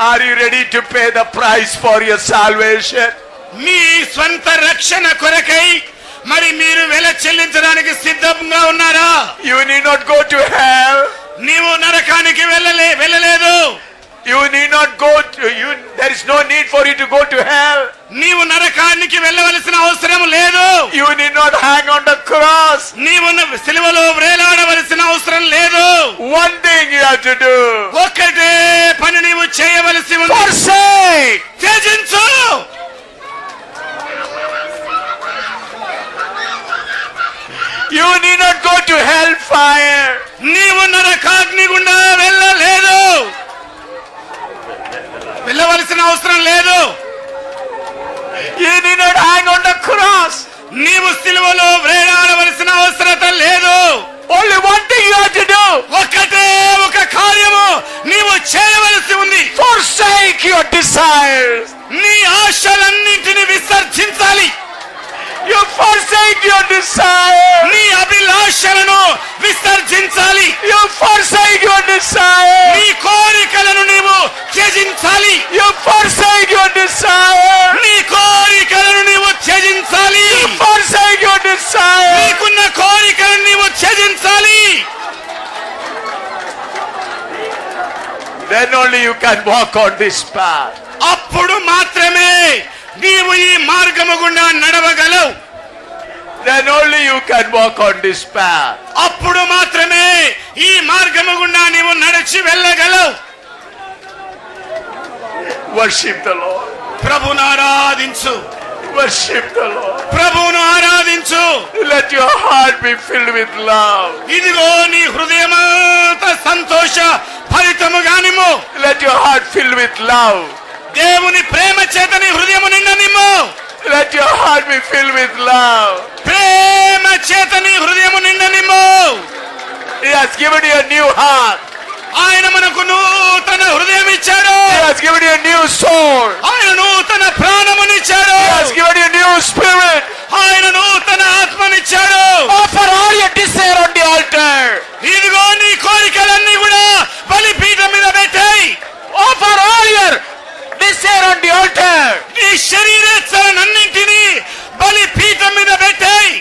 Are you ready to pay the price for your salvation? మీ స్వంత రక్షణ కొరకై మరి మీరు వెల చెల్లించడానికి సిద్ధంగా ఉన్నారా? You need not go to hell. నీవు నరకానికి వెళ్ళలేదు. You need not go to you. There is no need for you to go to hell. నీవు నరకానికి వెళ్ళవలసిన అవసరం లేదు. You need not hang on the cross. నీవు సిలువలో వేలాడవలసిన అవసరం లేదు. One thing you have to do. ఒక్కటే పని నీవు చేయవలసి ఉంది. Forsake. త్యజించు. You need not go to hellfire. నీవు నరకాగ్ని గుండా వెళ్ళలేదు, వెళ్ళవలసిన అవసరం లేదు. You need not hang on the cross. నీవు సిలువలో వేలాడవలసిన అవసరత లేదు. Only one thing you have to do. ఒకటే ఒక కార్యము నీవు చేయవలసి ఉంది. Forsake your desires. నీ ఆశలన్నింటిని విసర్జించాలి. You forsake your desire. నీ అభిలాషలను విసర్జించాలి. You forsake your desire. నీ కోరికలను నీవు త్యజించాలి. You forsake your desire. నీ కోరికలను నీవు త్యజించాలి. You forsake your desire. నీకున్న కోరికలను నీవు త్యజించాలి. Then only you can walk on this path. అప్పుడు మాత్రమే నీవు ఈ మార్గము గుండా నడవగలవు. Then only you can walk on this path. అప్పుడు మాత్రమే ఈ మార్గము గుండా నీవు నడిచి వెళ్ళగలవు. Worship the Lord. ప్రభువును ఆరాధించు. Worship the Lord. ప్రభువును ఆరాధించు. Let your heart be filled with love. ఇదిగో నీ హృదయమంతా సంతోష ఫలితముగానిము. Let your heart fill with love. దేవుని ప్రేమ చేత నీ హృదయము నిండనిమ్ము. Let your heart be filled with love. ప్రేమ చేత నీ హృదయము నిండనిమ్ము. He has given you a new heart. ఆయన మనకు నూతన హృదయం ఇచ్చాడు. He has given you a new soul. ఆయన నూతన ప్రాణమునిచ్చాడు. He has given you a new spirit. ఆయన నూతన ఆత్మనిచ్చాడు. Offer all your desire on the altar. ఇదిగో నీ కోరికలన్నీ కూడా బలిపీఠం మీద పెట్టాయి. Offer all your desire on the altar. నీ శరీరేచ్ఛలన్నింటినీ బలిపీఠం మీద పెట్టాయి.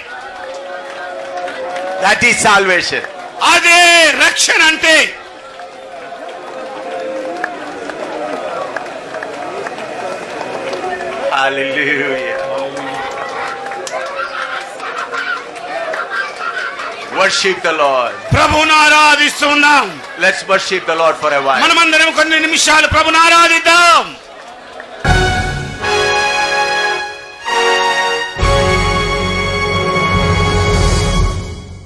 That is salvation. అదే రక్షణ అంటే. Hallelujah. Worship the Lord. ప్రభువును ఆరాధిస్తున్నాం. Let's worship the Lord for a while. మనమందరం కొన్ని నిమిషాలు ప్రభువును ఆరాధిద్దాం.